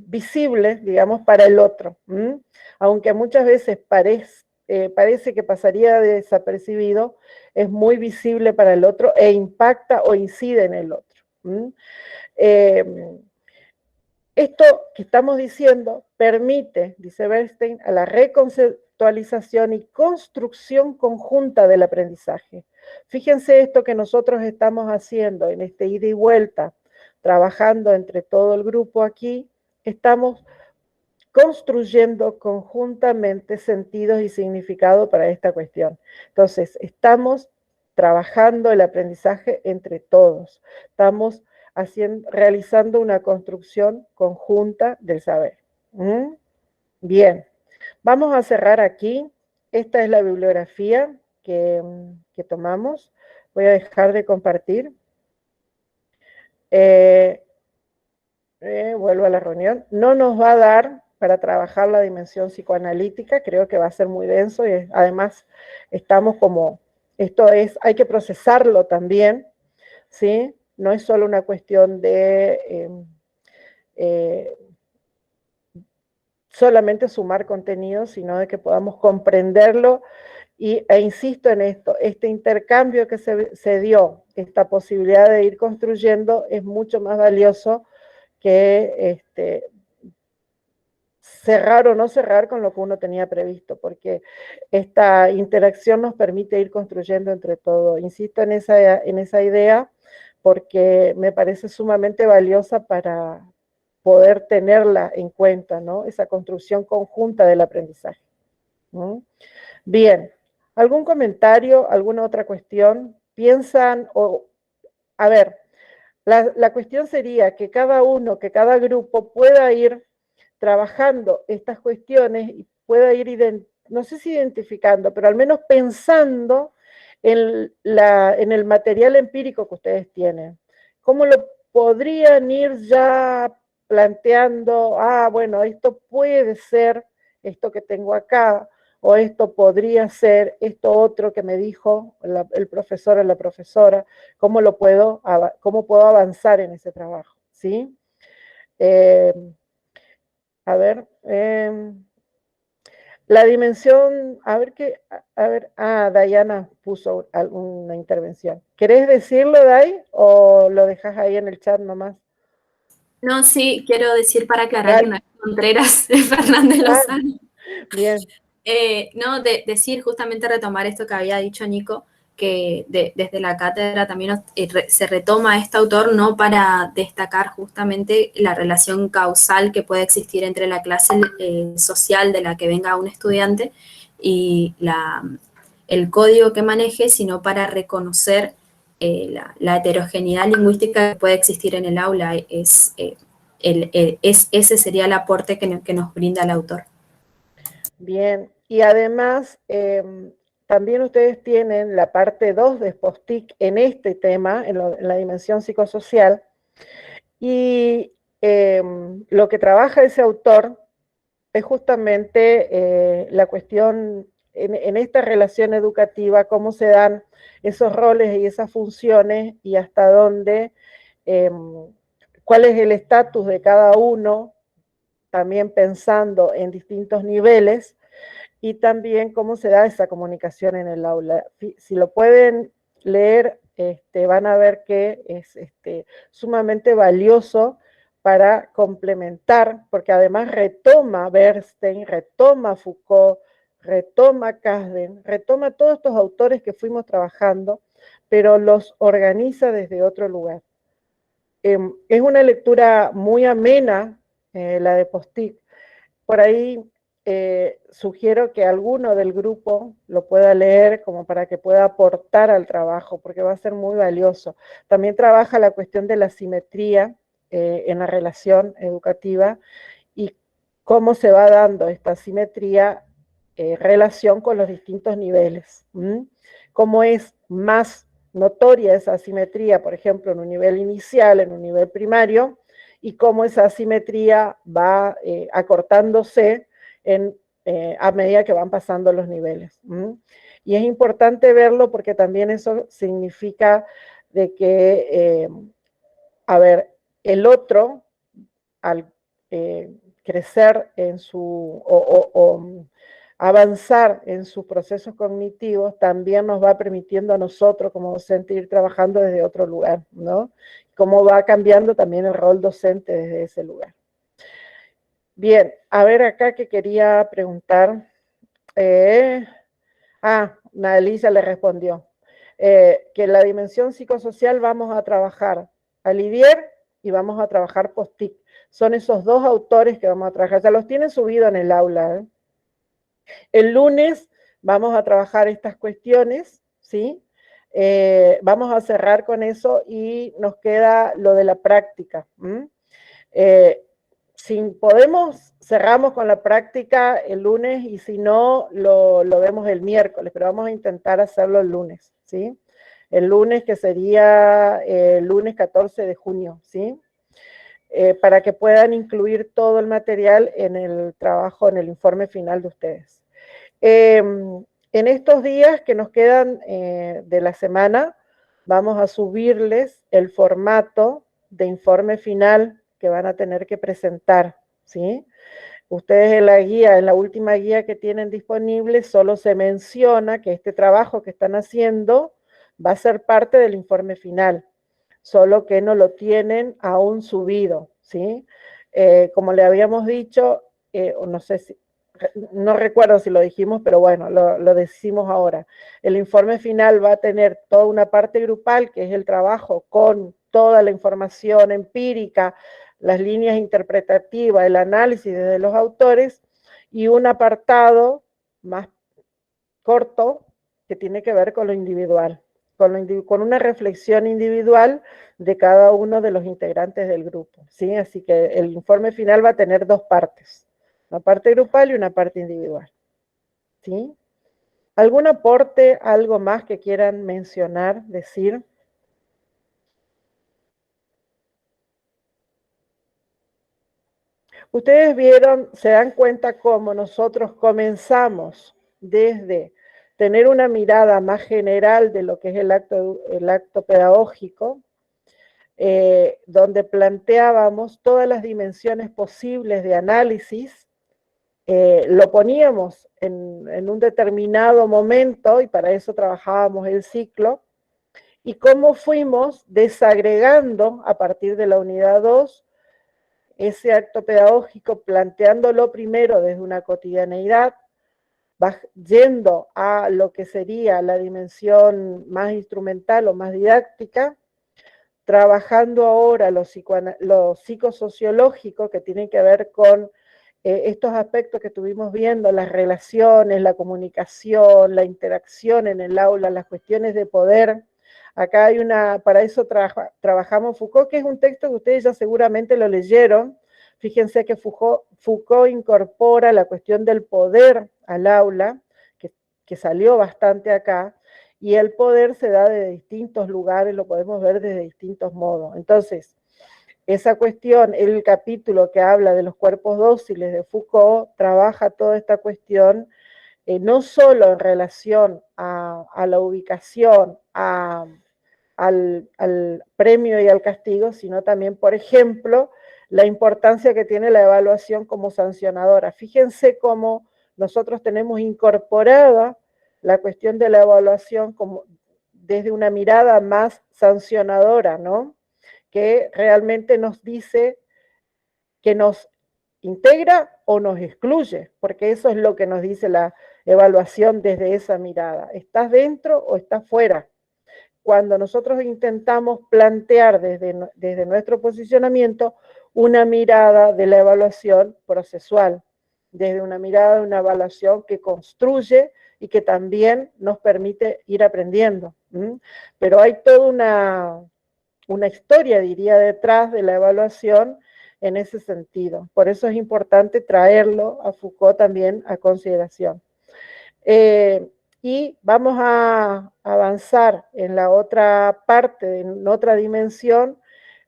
visible, digamos, para el otro. Aunque muchas veces parece que pasaría desapercibido, es muy visible para el otro e impacta o incide en el otro. Esto que estamos diciendo permite, dice Bernstein, a la reconceptualización y construcción conjunta del aprendizaje. Fíjense esto que nosotros estamos haciendo en este ida y vuelta, trabajando entre todo el grupo aquí, estamos construyendo conjuntamente sentidos y significado para esta cuestión. Entonces, estamos trabajando el aprendizaje entre todos, estamos realizando una construcción conjunta del saber. Bien, vamos a cerrar aquí. Esta es la bibliografía que tomamos. Voy a dejar de compartir. Vuelvo a la reunión. No nos va a dar para trabajar la dimensión psicoanalítica, creo que va a ser muy denso y además estamos como, hay que procesarlo también, ¿sí? No es solo una cuestión de solamente sumar contenido, sino de que podamos comprenderlo e insisto en esto, este intercambio que se dio, esta posibilidad de ir construyendo es mucho más valioso que cerrar o no cerrar con lo que uno tenía previsto, porque esta interacción nos permite ir construyendo entre todos. Insisto en esa idea, porque me parece sumamente valiosa para poder tenerla en cuenta, ¿no? Esa construcción conjunta del aprendizaje. Bien, ¿algún comentario, alguna otra cuestión? ¿Piensan a ver, la cuestión sería que cada uno, que cada grupo pueda ir trabajando estas cuestiones y pueda ir, no sé si identificando, pero al menos pensando en el material empírico que ustedes tienen. ¿Cómo lo podrían ir ya planteando? Bueno, esto puede ser esto que tengo acá, o esto podría ser esto otro que me dijo el profesor o la profesora. ¿Cómo puedo avanzar en ese trabajo? ¿Sí? A ver, la dimensión, Dayana puso alguna intervención. ¿Querés decirlo, Day, o lo dejas ahí en el chat nomás? No, sí, quiero decir para aclarar que no es Contreras, es Fernández Lozano. Bien. Decir, justamente retomar esto que había dicho Nico, que desde la cátedra también se retoma a este autor, no para destacar justamente la relación causal que puede existir entre la clase social de la que venga un estudiante y el código que maneje, sino para reconocer la heterogeneidad lingüística que puede existir en el aula. Ese sería el aporte que nos brinda el autor. Bien, y además también ustedes tienen la parte 2 de SPOSTIC en este tema, en la dimensión psicosocial, y lo que trabaja ese autor es justamente la cuestión en esta relación educativa, cómo se dan esos roles y esas funciones y hasta dónde, cuál es el estatus de cada uno, también pensando en distintos niveles, y también cómo se da esa comunicación en el aula. Si lo pueden leer, van a ver que es sumamente valioso para complementar, porque además retoma Bernstein, retoma Foucault, retoma Kasdan, retoma todos estos autores que fuimos trabajando, pero los organiza desde otro lugar. Es una lectura muy amena, la de Postic. Por ahí sugiero que alguno del grupo lo pueda leer como para que pueda aportar al trabajo, porque va a ser muy valioso. También trabaja la cuestión de la simetría en la relación educativa y cómo se va dando esta simetría relación con los distintos niveles. Cómo es más notoria esa asimetría, por ejemplo, en un nivel inicial, en un nivel primario, y cómo esa asimetría va acortándose en a medida que van pasando los niveles. Y es importante verlo porque también eso significa de que, a ver, el otro, al crecer en su, o avanzar en sus procesos cognitivos, también nos va permitiendo a nosotros como docente ir trabajando desde otro lugar, ¿no? Cómo va cambiando también el rol docente desde ese lugar. Bien, a ver acá que quería preguntar. Alicia le respondió. Que en la dimensión psicosocial vamos a trabajar a Lidier y vamos a trabajar Post-it. Son esos dos autores que vamos a trabajar. Ya los tienen subido en el aula. El lunes vamos a trabajar estas cuestiones, ¿sí? Vamos a cerrar con eso y nos queda lo de la práctica. Si podemos, cerramos con la práctica el lunes y si no, lo vemos el miércoles, pero vamos a intentar hacerlo el lunes, ¿sí? El lunes que sería el lunes 14 de junio, ¿sí? Para que puedan incluir todo el material en el trabajo, en el informe final de ustedes. En estos días que nos quedan de la semana, vamos a subirles el formato de informe final que van a tener que presentar, ¿sí? Ustedes en la guía, en la última guía que tienen disponible, solo se menciona que este trabajo que están haciendo va a ser parte del informe final, solo que no lo tienen aún subido, ¿sí? Como le habíamos dicho, no sé si, no recuerdo si lo dijimos, pero bueno, lo decimos ahora. El informe final va a tener toda una parte grupal, que es el trabajo con toda la información empírica, las líneas interpretativas, el análisis de los autores, y un apartado más corto que tiene que ver con lo individual, con una reflexión individual de cada uno de los integrantes del grupo, ¿sí? Así que el informe final va a tener dos partes, una parte grupal y una parte individual, ¿sí? ¿Algún aporte, algo más que quieran mencionar, decir? Ustedes vieron, se dan cuenta cómo nosotros comenzamos desde tener una mirada más general de lo que es el acto pedagógico, donde planteábamos todas las dimensiones posibles de análisis, lo poníamos en un determinado momento y para eso trabajábamos el ciclo, y cómo fuimos desagregando a partir de la unidad 2 ese acto pedagógico, planteándolo primero desde una cotidianeidad, yendo a lo que sería la dimensión más instrumental o más didáctica, trabajando ahora lo psicosociológico que tiene que ver con estos aspectos que estuvimos viendo, las relaciones, la comunicación, la interacción en el aula, las cuestiones de poder. Acá hay para eso trabajamos Foucault, que es un texto que ustedes ya seguramente lo leyeron. Fíjense que Foucault incorpora la cuestión del poder al aula, que salió bastante acá, y el poder se da de distintos lugares, lo podemos ver desde distintos modos. Entonces, esa cuestión, el capítulo que habla de los cuerpos dóciles de Foucault, trabaja toda esta cuestión, no solo en relación a la ubicación, al premio y al castigo, sino también, por ejemplo, la importancia que tiene la evaluación como sancionadora. Fíjense cómo nosotros tenemos incorporada la cuestión de la evaluación como desde una mirada más sancionadora, ¿no? Que realmente nos dice que nos integra o nos excluye, porque eso es lo que nos dice la evaluación desde esa mirada. ¿Estás dentro o estás fuera? Cuando nosotros intentamos plantear desde nuestro posicionamiento una mirada de la evaluación procesual, desde una mirada de una evaluación que construye y que también nos permite ir aprendiendo. Pero hay toda una historia, diría, detrás de la evaluación en ese sentido. Por eso es importante traerlo a Foucault también a consideración. Y vamos a avanzar en la otra parte, en otra dimensión,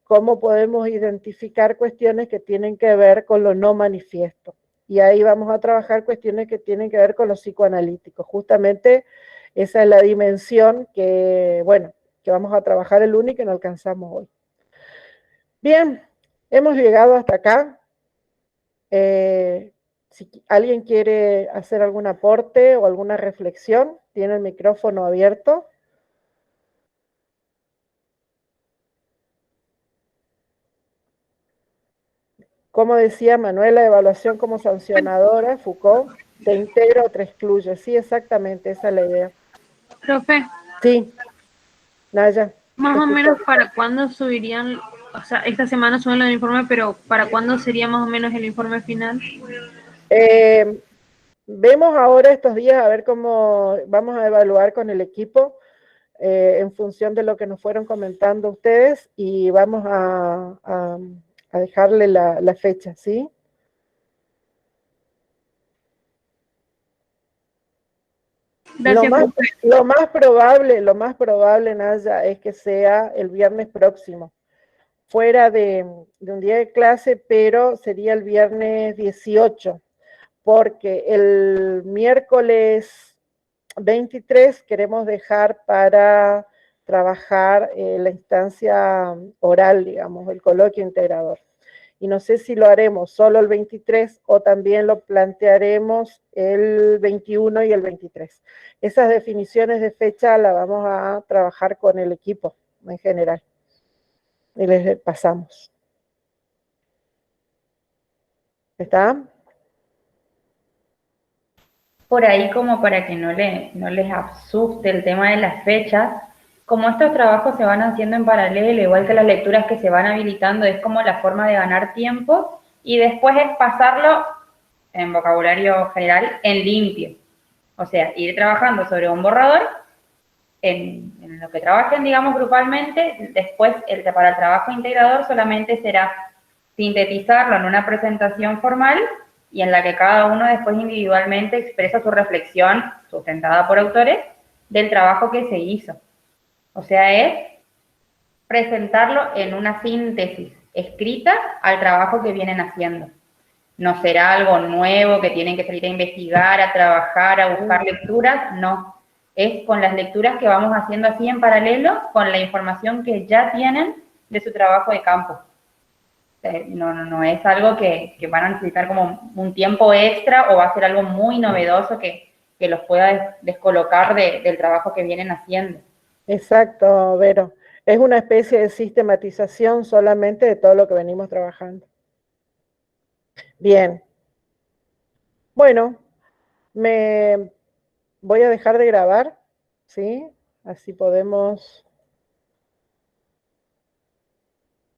cómo podemos identificar cuestiones que tienen que ver con lo no manifiesto. y ahí vamos a trabajar cuestiones que tienen que ver con los psicoanalíticos. Justamente esa es la dimensión que, bueno, que vamos a trabajar el lunes y que no alcanzamos hoy. Bien, hemos llegado hasta acá. Si alguien quiere hacer algún aporte o alguna reflexión, tiene el micrófono abierto. Como decía Manuela, evaluación como sancionadora, Foucault, te integra o te excluye. Sí, exactamente, esa es la idea. Profe, Sí, Naya. más o menos para cuándo subirían, o sea, esta semana suben el informe, pero ¿para cuándo sería más o menos el informe final? Vemos ahora estos días a ver cómo vamos a evaluar con el equipo en función de lo que nos fueron comentando ustedes y vamos a dejarle la fecha, ¿sí? Gracias, lo más probable, Naya, es que sea el viernes próximo, fuera de un día de clase, pero sería el viernes 18, porque el miércoles 23 queremos dejar para trabajar la instancia oral, digamos, el coloquio integrador. Y no sé si lo haremos solo el 23 o también lo plantearemos el 21 y el 23. Esas definiciones de fecha las vamos a trabajar con el equipo en general. Y les pasamos. ¿Está? Por ahí, como para que no les asuste el tema de las fechas, como estos trabajos se van haciendo en paralelo, igual que las lecturas que se van habilitando, es como la forma de ganar tiempo, y después es pasarlo, en vocabulario general, en limpio. O sea, ir trabajando sobre un borrador, en lo que trabajen, digamos, grupalmente, después para el trabajo integrador solamente será sintetizarlo en una presentación formal y en la que cada uno después individualmente expresa su reflexión, sustentada por autores, del trabajo que se hizo. O sea, es presentarlo en una síntesis escrita al trabajo que vienen haciendo. No será algo nuevo que tienen que salir a investigar, a trabajar, a buscar lecturas, no. Es con las lecturas que vamos haciendo así en paralelo, con la información que ya tienen de su trabajo de campo. No es algo que van a necesitar como un tiempo extra o va a ser algo muy novedoso que los pueda descolocar del trabajo que vienen haciendo. Exacto, Vero. Es una especie de sistematización solamente de todo lo que venimos trabajando. Bien. Bueno, me voy a dejar de grabar, ¿sí? Así podemos